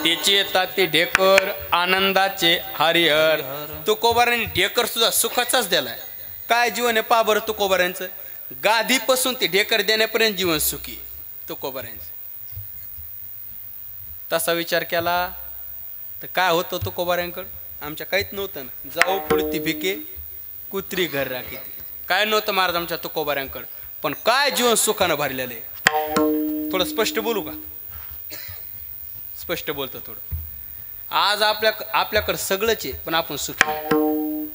त्याची येतात ते ढेकर आनंदाचे हरिहर. तुकोबारांनी ढेकर सुद्धा सुखाचाच दिलाय. काय जीवन आहे पा बरं तुकोबारांचं. गादीपासून ते ढेकर देण्यापर्यंत जीवन सुखी तुकोबारांचं. तसा विचार केला तर काय होतं तुकोबारांकडं. आमच्या काहीच नव्हतं ना. जाऊ पुढती भिके कुत्री घर राखी काय नव्हतं महाराज आमच्या तुकोबारांकडं. पण काय जीवन सुखानं भरलेलं आहे. थोडं स्पष्ट बोलू का. स्पष्ट बोलतो थोडं. आज आपल्याकडं सगळंच आहे पण आपण सुखी नाही.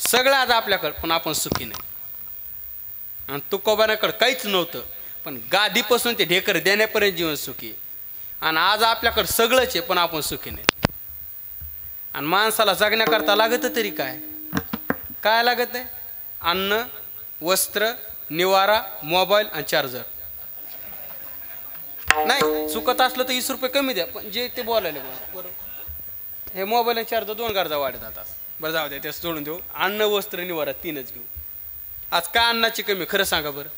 सगळं आज आपल्याकडं पण आपण सुखी नाही. आणि तुकोबाराकडं काहीच नव्हतं पण गादीपासून ते ढेकर देण्यापर्यंत जीवन सुखी. आणि आज आपल्याकडं सगळंच आहे पण आपण सुखी नाही. आणि माणसाला जगण्याकरता लागत तरी काय काय लागत आहे? अन्न, वस्त्र, निवारा, मोबाईल आणि चार्जर. नाही चुकत असलं तर 20 रुपये कमी द्या, पण जे ते बोलायला बरोबर. हे मोबाईल आणि चार्जर 2 गरजा वाढत आता. बरं जाऊ द्या, त्याच सोडून देऊ. अन्न, वस्त्र, निवारा 3च घेऊ. आज काय अन्नाची कमी खरं सांगा बरं?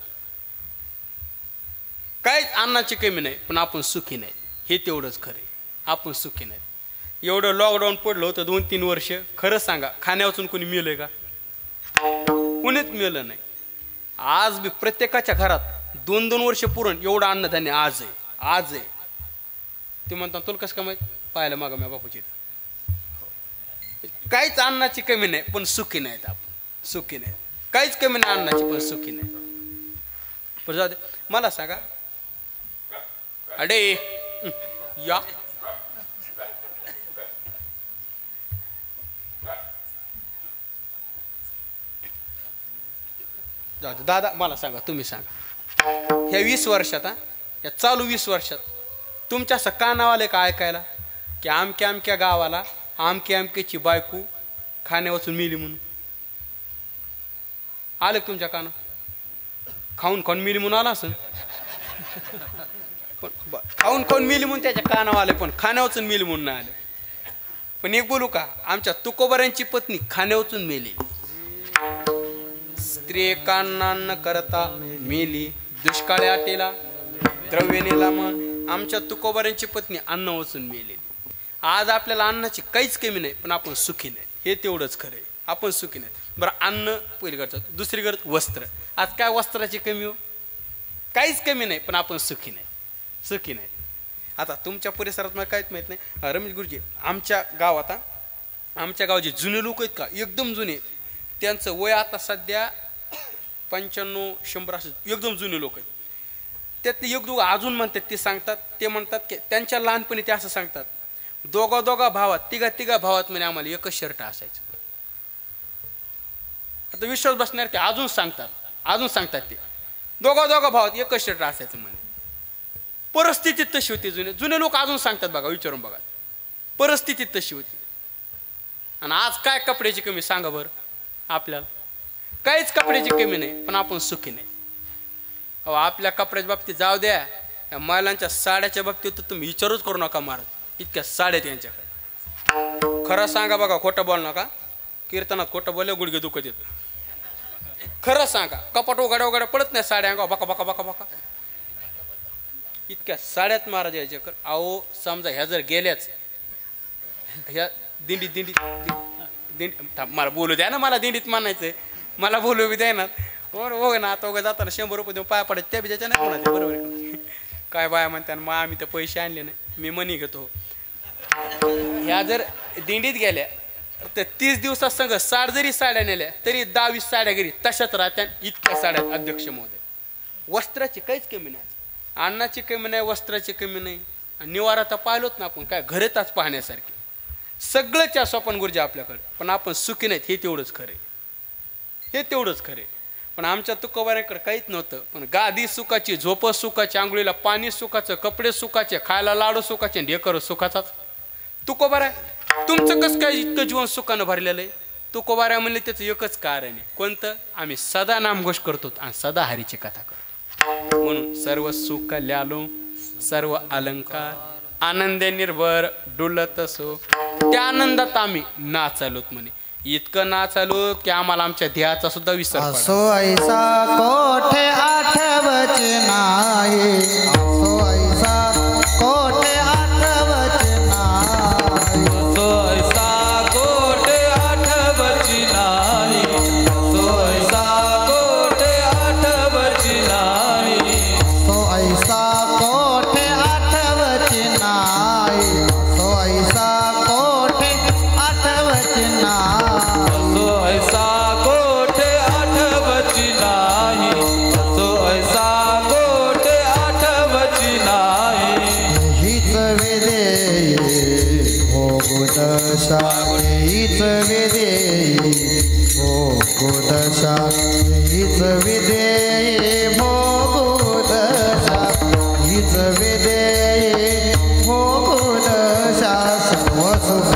काहीच अन्नाची कमी नाही, पण आपण सुखी नाही. हे तेवढंच खरं आहे, आपण सुखी नाही. एवढं लॉकडाऊन पडलं होतं 2-3 वर्ष. खरं सांगा खाण्यावाचून कोणी मिळलंय का? कुणीच मिळलं नाही. आज बी प्रत्येकाच्या घरात 2-2 वर्ष पुरण एवढं अन्नधान्य आज आहे. आज आहे ते म्हणतात तुला कसं का माहीत? पाहायला मागा माझ्या बापूची. काहीच अन्नाची कमी नाही, पण सुखी नाहीत आपण. सुखी नाही, काहीच कमी नाही अन्नाची, पण सुखी नाही. पण जाऊ दे, मला सांगा अडे या जाऊ दे दादा, मला सांगा, तुम्ही सांगा ह्या 20 वर्षात या चालू 20 वर्षात तुमच्या असं का नाव आलं का ऐकायला की आमक्या आमक्या गावाला आमक्या आमक्याची बायको खाण्यावाचून मिली म्हणून? आलं तुमच्या काना? खाऊन खाऊन मिली म्हणून आला असं, पण खाऊन खाऊन मिली म्हणून त्याच्या कानावर आले, पण खाण्यावाचून मिली म्हणून नाही आले. पण एक बोलू का, आमच्या तुकोबाऱ्यांची पत्नी खाण्यावाचून मेली. स्त्री कान्ना न करता मेली, दुष्काळी आटेला द्रव्यनेला मन. आमच्या तुकोबाऱ्यांची पत्नी अन्न वाचून मेली. आज आपल्याला अन्नाची काहीच कमी नाही, पण आपण सुखी नाही. हे तेवढंच खरं आहे, आपण सुखी नाही. बरं, अन्न पहिली गरज, दुसरी गरज वस्त्र. आज काय वस्त्राची कमी हो? काहीच कमी नाही, पण आपण सुखी नाही. सुखी नाही. आता तुमच्या परिसरात मला काहीच माहीत नाही. रमेश गुरुजी, आमच्या गावात आमच्या गावाचे जुने लोक आहेत का, एकदम जुने, त्यांचं वय आता सध्या 95-100 असं, एकदम जुने लोक आहेत. त्यात एक दोघं अजून म्हणतात, ते सांगतात, ते म्हणतात की त्यांच्या लहानपणी ते असं सांगतात, दोघा भावात तिघा भावात म्हणे आम्हाला एकच शर्ट असायचं. आता विश्वास बसणार, ते अजून सांगतात ते दोघा भावात एकच शर्ट असायचं म्हणे. परिस्थिती तशी होती. जुने लोक अजून सांगतात बघा, विचारून बघा, परिस्थिती तशी होती. आणि आज काय कपड्याची कमी सांगा बरं आपल्याला? काहीच कपड्याची कमी नाही, पण आपण सुखी नाही. अहो, आपल्या कपड्याच्या बाबतीत जाऊ द्या, या महिलांच्या साड्याच्या बाबतीत तर तुम्ही विचारूच करू नका महाराज. इतक्या साड्या त्यांच्याकडे. खरं सांगा बघा, खोटं बोल नका. कीर्तनात खोटं बोलले गुडघे दुखत येतं. खरं सांगा, कपाट उघड्या पडत नाही साड्या अंगा बका बका बका बका. इतक्या साड्यात महाराज याच्याकडे. अहो समजा ह्या जर गेल्याच ह्या दिंडी मला बोलू द्या ना, मला दिंडीत मानायचंय, मला बोलू बी द्या ना. हो ना, आता उगा जाताना 100 रुपये देऊन पाया पडायचे, त्या बिजाच्या नाही कोणाचे, बरोबर आहे. काय बाया म्हणते, मग आम्ही तर पैसे आणले नाही, मी मनी घेतो. ह्या जर दिंडीत गेल्या तर 30 दिवसात संघ 60 जरी साड्या नेल्या तरी 10-20 साड्या घरी तशाच राहत्या. इतक्या साड्या अध्यक्ष महोदय. वस्त्राची काहीच कमी नाही, अन्नाची कमी नाही, वस्त्राची कमी नाही. निवारा तर पाहिलोच ना आपण, काय घरेताच पाहण्यासारखे सगळंच स्वपन गुरुजी आपल्याकडे, पण आपण सुखी नाहीत. हे तेवढंच खरे, हे तेवढंच खरे. पण आमच्या तुकोबाऱ्यांकडे काहीच नव्हतं, पण गादी सुखाची, झोप सुखाची, आंघोळीला पाणी सुखाचं, कपडे सुखाचे, खायला लाडू सुखाचे, ढेकर सुखाचाच. तुकोबाऱ्या तुमचं कसं काय इतकं जीवन सुखानं भरलेलं आहे? तुकोबाऱ्या म्हणले त्याचं एकच कारण आहे, कोणतं? आम्ही सदा नामघोष करतो आणि सदा हरीची कथा करतो. म्हणून सर्व सुख ल्यालो, सर्व अलंकार, आनंदे निर्भर डुलत असो, त्या आनंदात आम्ही नाचालोत म्हणे. इतकं नाचालो की आम्हाला आमच्या ध्येयाचा सुद्धा विसर पडला. असो ऐसा कोठे आठवच नाही, असो ऐसा कोठे आठवच नाही, असो ऐसा कोठे आठवच नाही, असो ऐसा कोठे आठवच नाही, असो ऐसा कोठे आठवच नाही, असो ऐसा कोठे आठवच नाही, असो ऐसा कोठे आठवच नाही, असो ऐसा कोठे आठवच नाही. हीच वेदे भोगदशा, हीच वेदे भोगदशा, हीच वेदे भोगदशा, हीच वेदे भोगदशा. सर्व सुख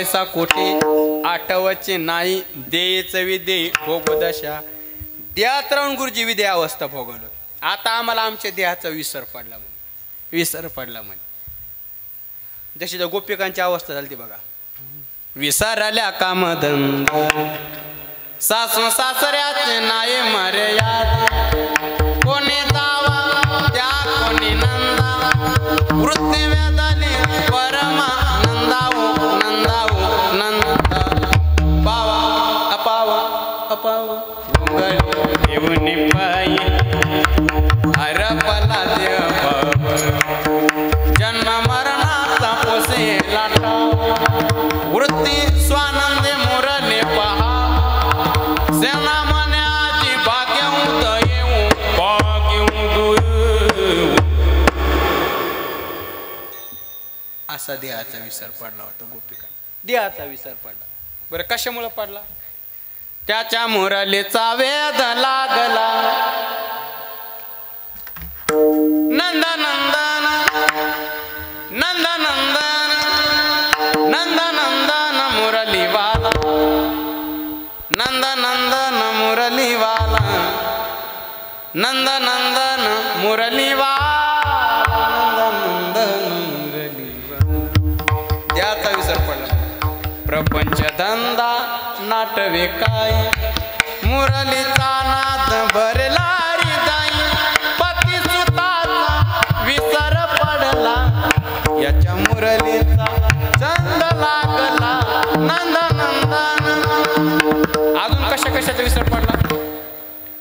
आसवायचा कोठे आठवचे नाही देच विदे भोगदशा. देहात राहून गुरुजी विदे अवस्था भोगवलं. आता आम्हाला आमच्या देहाचा विसर पडला म्हणे. जशी त्या गोपिकांची अवस्था झाली ती बघा. विसरल्या कामधन सासू सासऱ्याचे नाही मर्यादा. कोणी जावा त्या कोणी नंदा वृत्ती वेदने परमा नंदावो नंदा पावा अपावा घेऊन पायी हरपला देव जन्म मरणाचा पोसे लाटा. वृत्ती स्वानंदे मुरले पहा सेना मनाची भाग्यवंत येऊ असा देहाचा विसर पडला होता गोपिका. देहाचा विसर पडला. बरं कशामुळे पडला? त्याच्या मुरलीचा वेद लागला. नंद नंदन नंद नंदन नंद नंदन मुरलीवाला नंद नंदन मुरलीवाला नंद नंदन मुरलीवाला नंदन मुरलीवाला. त्याचा विसर पडला. प्रपंच धंदा नाटवे काय मुरलीचा नाद भरला हृदय. पती सुताचा विसर पडला याच्या मुरलीचा चंद लागला. नंद नंदन. अजून कशाचा विसर पडला?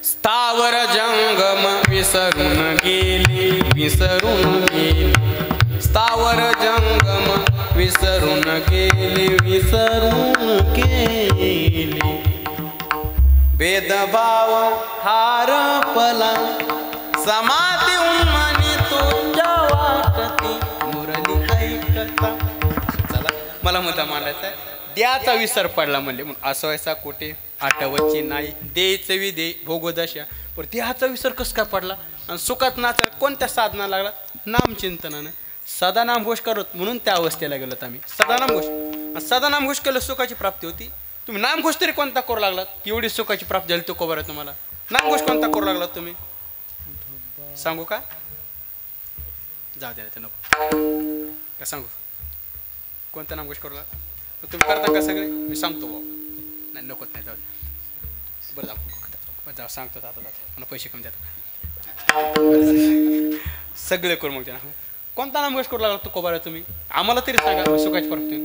स्थावर जंगम विसरून गेली स्थावर जंगम विसरून गेली. भेदभाव हारपला समाधी उन्मनी तुझ्या वाटती मुरली ऐकता. चला मला मुद्दा मांडायचा आहे. द्याचा विसर पडला म्हणले म्हणून असवायचा कोठे आठवची नाही देच विदे भोगदशा. पण देहाचा विसर कस काय पडला? आणि सुखात नाचा कोणत्या साधना लागला? नामचिंतनानं. सदा नामघोष करत म्हणून त्या अवस्थेला गेलोत आम्ही. सदा नामघोष. सदा नामघोष केलं सुखाची प्राप्ती होती. तुम्ही नामघोष तरी कोणता करू लागलात एवढी सुखाची प्राप्ती झाली? तो खबर आहे तुम्हाला? नामघोष कोणता करू लागलात तुम्ही? सांगू का? जाऊ द्या ते नको का सांगू. कोणता नामघोष करू लागला? तुम्ही करता का सगळे? मी सांगतो भाऊ. नाही नकोच नाही जाऊ. बरं जाऊ सांगतो. आता मला पैसे कमी देतात. सगळे करू मग त्यांना. कोणता नामघोष करू लागला तो कोबार आहे तुम्ही? आम्हाला तरी सांगा सुखाची प्राप्ती.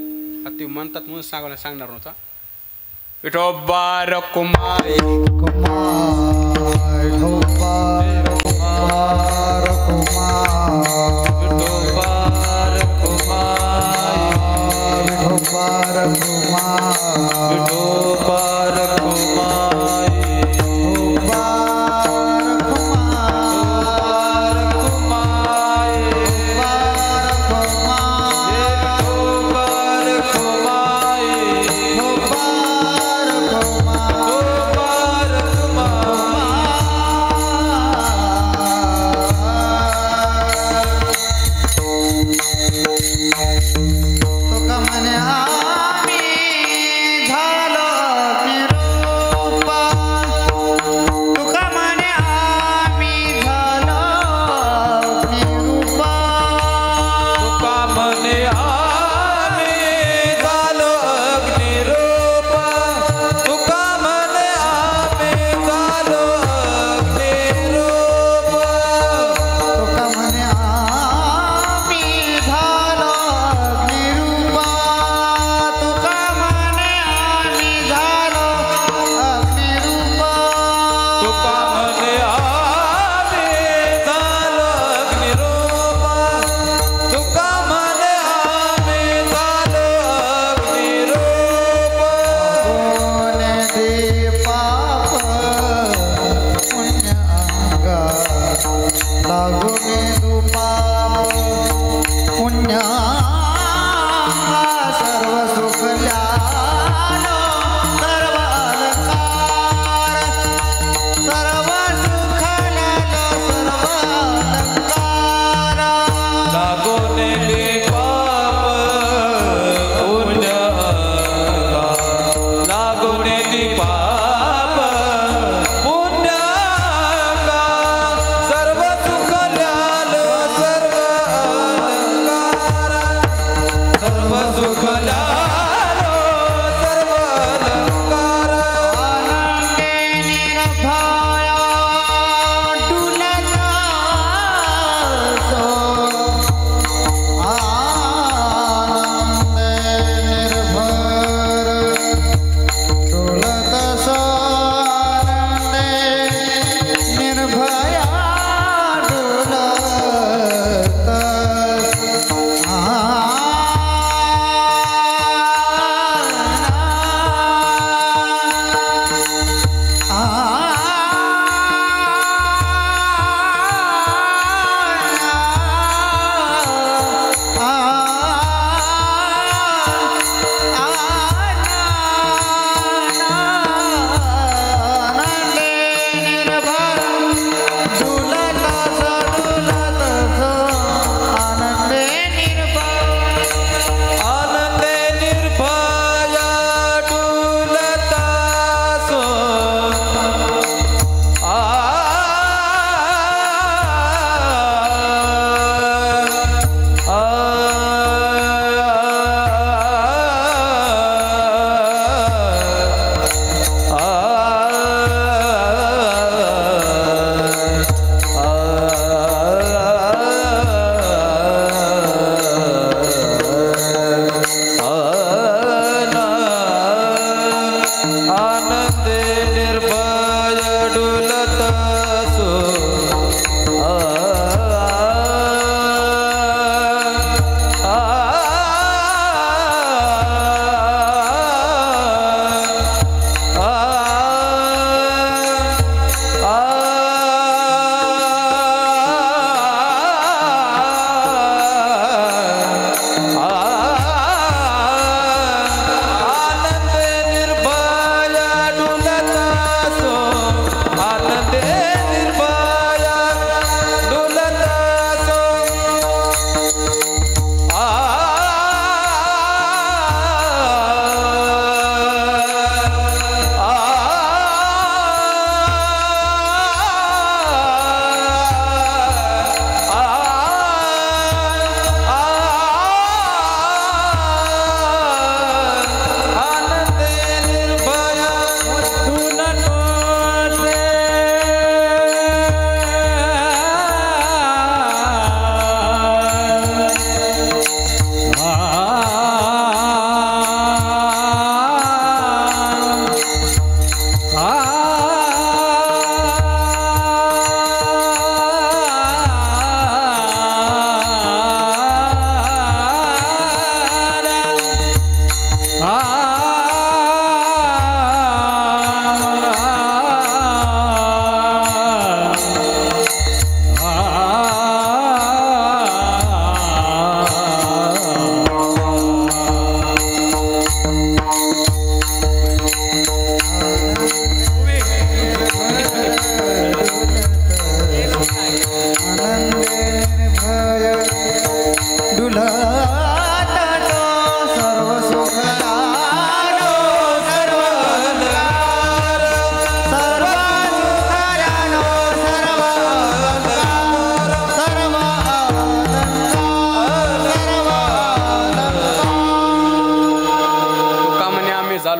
आता ते म्हणतात म्हणून सांगणार नव्हता. विठोबा रकुमाई तुका म्हणे आम्ही झालो पुण्यती पाप पुण्याका सर्व सुख ल्याल सर्व अलंकार सर्व सुख ल्याल सर्व अलंकार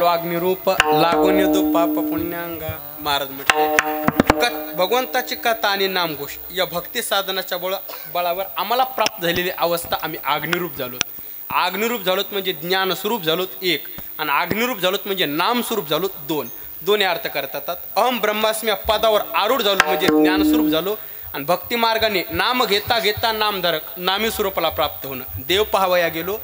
अग्निरूप लागून येतो पाप पुण्यांगा. महाराज म्हटले भगवंताची कथा आणि नामघोष या भक्ती साधनाच्या बळावर आम्हाला प्राप्त झालेली अवस्था आम्ही अग्निरूप झालोत. अग्निरूप झालोत म्हणजे ज्ञानस्वरूप झालोत एक, आणि अग्निरूप झालोत म्हणजे नामस्वरूप झालोत दोन. दोन्ही अर्थ करतात. अहम ब्रह्मास्मी पदावर आरूढ झालो म्हणजे ज्ञानस्वरूप झालो, आणि भक्ती मार्गाने नाम घेता घेता नामधारक नामी स्वरूपाला प्राप्त होणं. देव पाहावया गेलो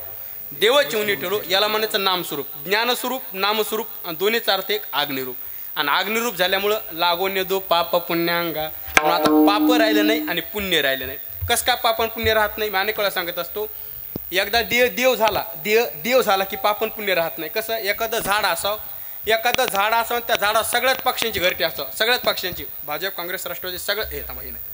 देव चिवणी ठेवलो याला म्हणायचं नामस्वरूप. ज्ञानस्वरूप नामस्वरूप आणि दोन्हीचा अर्थ एक अग्निरूप. आणि अग्निरूप झाल्यामुळं लागून येतो पाप पुण्यांगा. आता पाप राहिलं नाही आणि पुण्य राहिलं नाही. कसं काय पाप पुण्य राहत नाही? मी अनेक वेळा सांगत असतो. एकदा देव झाला की पाप पुण्य राहत नाही. कसं एखादं झाड असावं त्या झाडात सगळ्याच पक्षांची घरटी असावं. सगळ्याच पक्षांची भाजप काँग्रेस राष्ट्रवादी सगळं हे थांबा हे नाही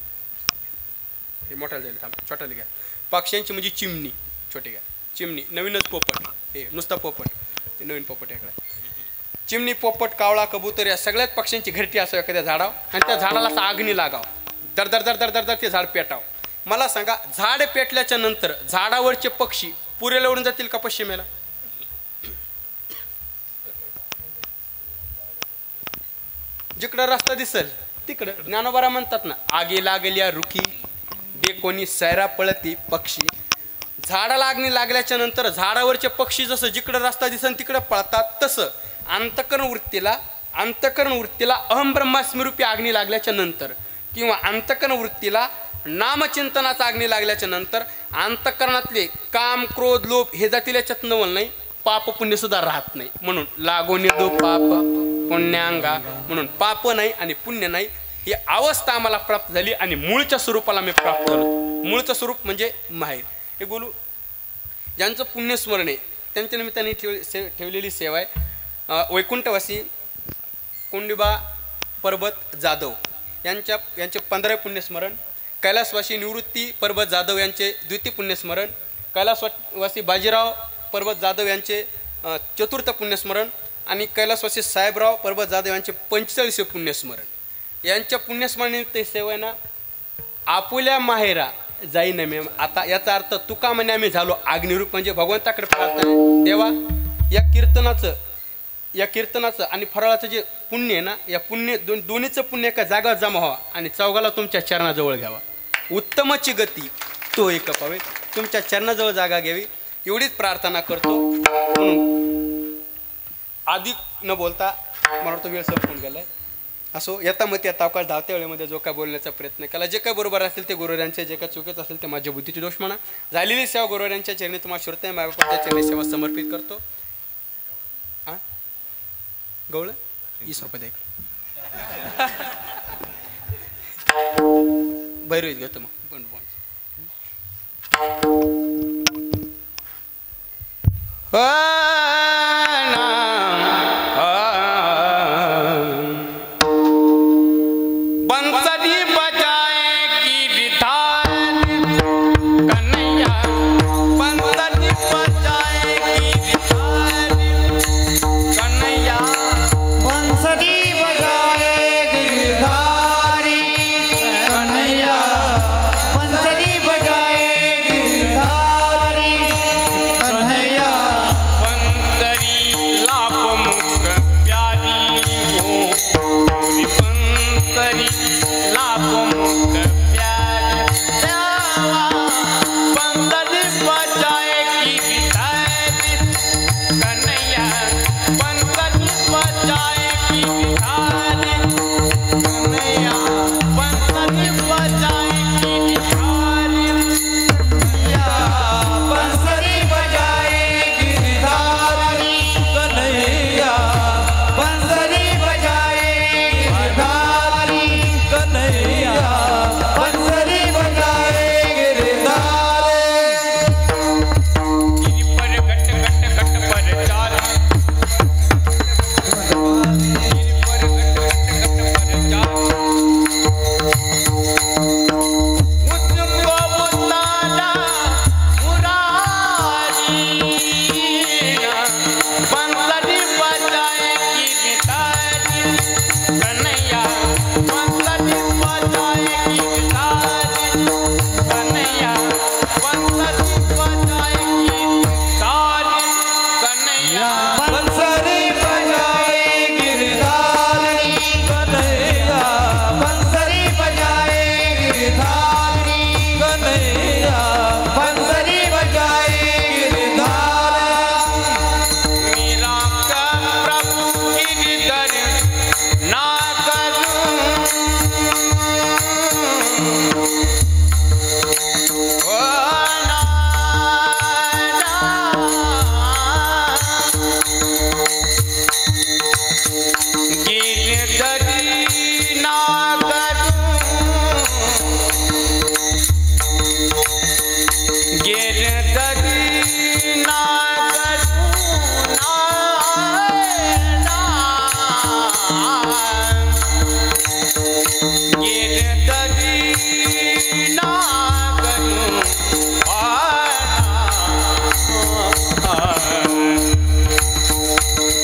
हे मोठ्याला जाईल थांबा छोट्याला घ्या. पक्षांची म्हणजे चिमणी छोटी घ्या चिमणी. नवीनच पोपट हे नुसता पोपट ते नवीन पोपट याकडे चिमणी, पोपट, कावळा, कबूतर या सगळ्याच पक्ष्यांची घरटी असावं एखाद्या झाडावर आणि त्या झाडाला असं आगनी लागावं, दर दर दर दर दर दर ते झाड पेटावं. मला सांगा, झाड पेटल्याच्या नंतर झाडावरचे पक्षी पुरेला उडून जातील का पश्चिमेला? जिकडं रस्ता दिसल तिकडं. ज्ञानोबारा म्हणतात ना, आगी लागल्या रुखी दे कोणी सैरा पळती पक्षी. झाडाला आगनी लागल्याच्या नंतर झाडावरचे पक्षी जसं जिकडं रस्ता दिसन तिकडं पळतात, तसं अंतःकरण वृत्तीला अहम ब्रह्मास्मीरूपी आग्नी लागल्याच्या नंतर किंवा अंतःकरण वृत्तीला नामचिंतनाचा आग्नी लागल्याच्या नंतर अंतःकरणातले काम, क्रोध, लोभ हे जातील याच्यात नवल नाही, पाप पुण्य सुद्धा राहत नाही. म्हणून लागो निर्दो पाप पुण्यांगा, म्हणून पाप नाही आणि पुण्य नाही ही अवस्था आम्हाला प्राप्त झाली आणि मूळच्या स्वरूपाला मी प्राप्त झालो. मूळचं स्वरूप म्हणजे माहेर. हे बोलू ज्यांचं पुण्यस्मरण आहे त्यांच्या निमित्ताने ठेवलेली सेवा आहे. वैकुंठवासी कोंडिबा पर्वत जाधव यांचे 15 पुण्यस्मरण, कैलासवासी निवृत्ती पर्वत जाधव यांचे 2 पुण्यस्मरण, कैलासवासी बाजीराव पर्वत जाधव यांचे 4 पुण्यस्मरण आणि कैलासवासी साहेबराव पर्वत जाधव यांचे 45 पुण्यस्मरण. यांच्या पुण्यस्मरणानिमित्त सेवा आहे ना, आपुल्या माहेरा जाई नमे. आता याचा अर्थ तुका म्हणे आम्ही झालो अग्निरूप, म्हणजे भगवंताकडे प्रार्थना. देवा या कीर्तनाचं आणि फराळाचं जे पुण्य आहे ना, या पुण्य दोन्हीचं पुण्य एका जागा जमा व्हावा आणि चौघाला तुमच्या चरणाजवळ घ्यावा. उत्तमची गती तो एक पावे, तुमच्या चरणाजवळ जागा घ्यावी एवढीच प्रार्थना करतो. म्हणून अधिक न बोलता मला तो वेळ संपून गेलाय. असो, यथामती अवकाश धावत्या वेळेमध्ये जो काय बोलण्याचा प्रयत्न केला, जे काय बरोबर असेल ते गुरुवारांचे, जे काय चुकीचं असेल ते माझ्या बुद्धीची दोष म्हणा. झालेली सेवा गुरुवारांच्या चरणी तुम्हाला श्रोते मायबापाच्या चरणी सेवा समर्पित करतो. गवळ 20 रुपये द्या. भैरवीत घेतो मग.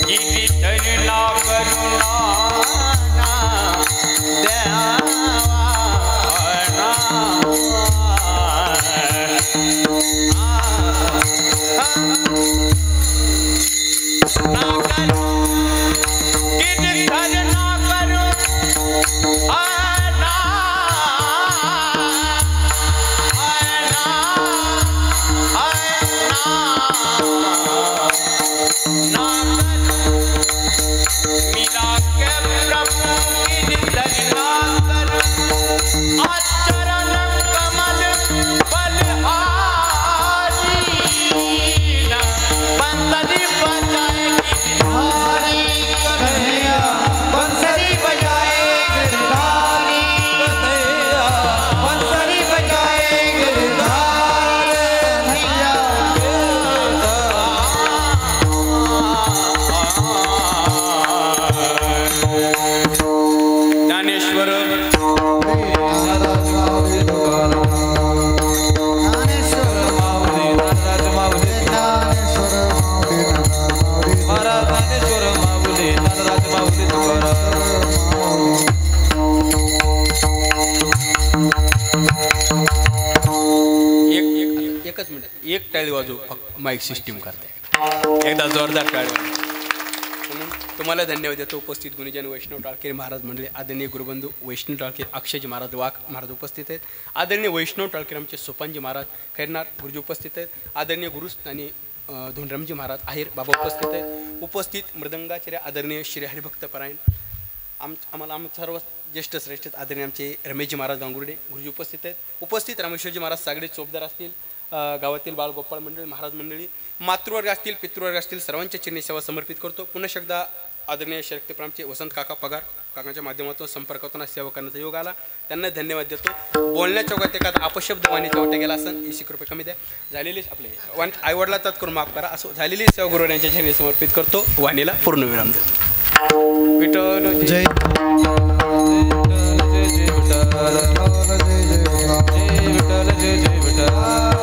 गिरी धरना एकच मिनिट एक टाळी वाजू माईक सिस्टीम करते एकदा जोरदार टाळी वाजू म्हणून तुम्हाला धन्यवाद देतो. उपस्थित गुणीजन वैष्णव टाळकेरी महाराज मंडळी, आदरणीय गुरुबंधू वैष्णव टाळकेर अक्षयजी महाराज वाघ महाराज उपस्थित आहेत. आदरणीय वैष्णव टाळकेर आमचे सोपानजी महाराज खैरनार गुरुजी उपस्थित आहेत. आदरणीय गुरुस्थानी धोंडरामजी महाराज आहेर बाबा उपस्थित आहेत. उपस्थित मृदंगाचार्य आदरणीय श्री हरिभक्त परायण आम्हाला सर्व ज्येष्ठ श्रेष्ठ आदरणीय आमचे रमेशजी महाराज गांगुर्डे गुरुजी उपस्थित आहेत. उपस्थित रामेश्वरजी महाराज सागडे चोपदार असतील, गावातील बालगोपाळ मंडळी महाराज मंडळी, मातृवर्ग असतील पितृवर्ग असतील, सर्वांच्या चरणी सेवा समर्पित करतो. पुन्हा एकदा आदरणीय शक्तिप्रामचे वसंत काका पगार काकांच्या माध्यमातून संपर्कातून सेवा करण्याचा योग आला, त्यांना धन्यवाद देतो. बोलण्याच्या वगैरे एखादा अपशब्द वाणीच्या वाट्या गेला असेल 20 रुपये कमी द्या. झालेली आपले आईवडला करून माफ करा असं झालेली सेवा गुरु यांच्या चरणी समर्पित करतो. वाणीला पूर्ण विराम देतो. विठ्ठल जय विठ्ठल जय जय विठ्ठल जय विठ्ठल जय जय विठ्ठल.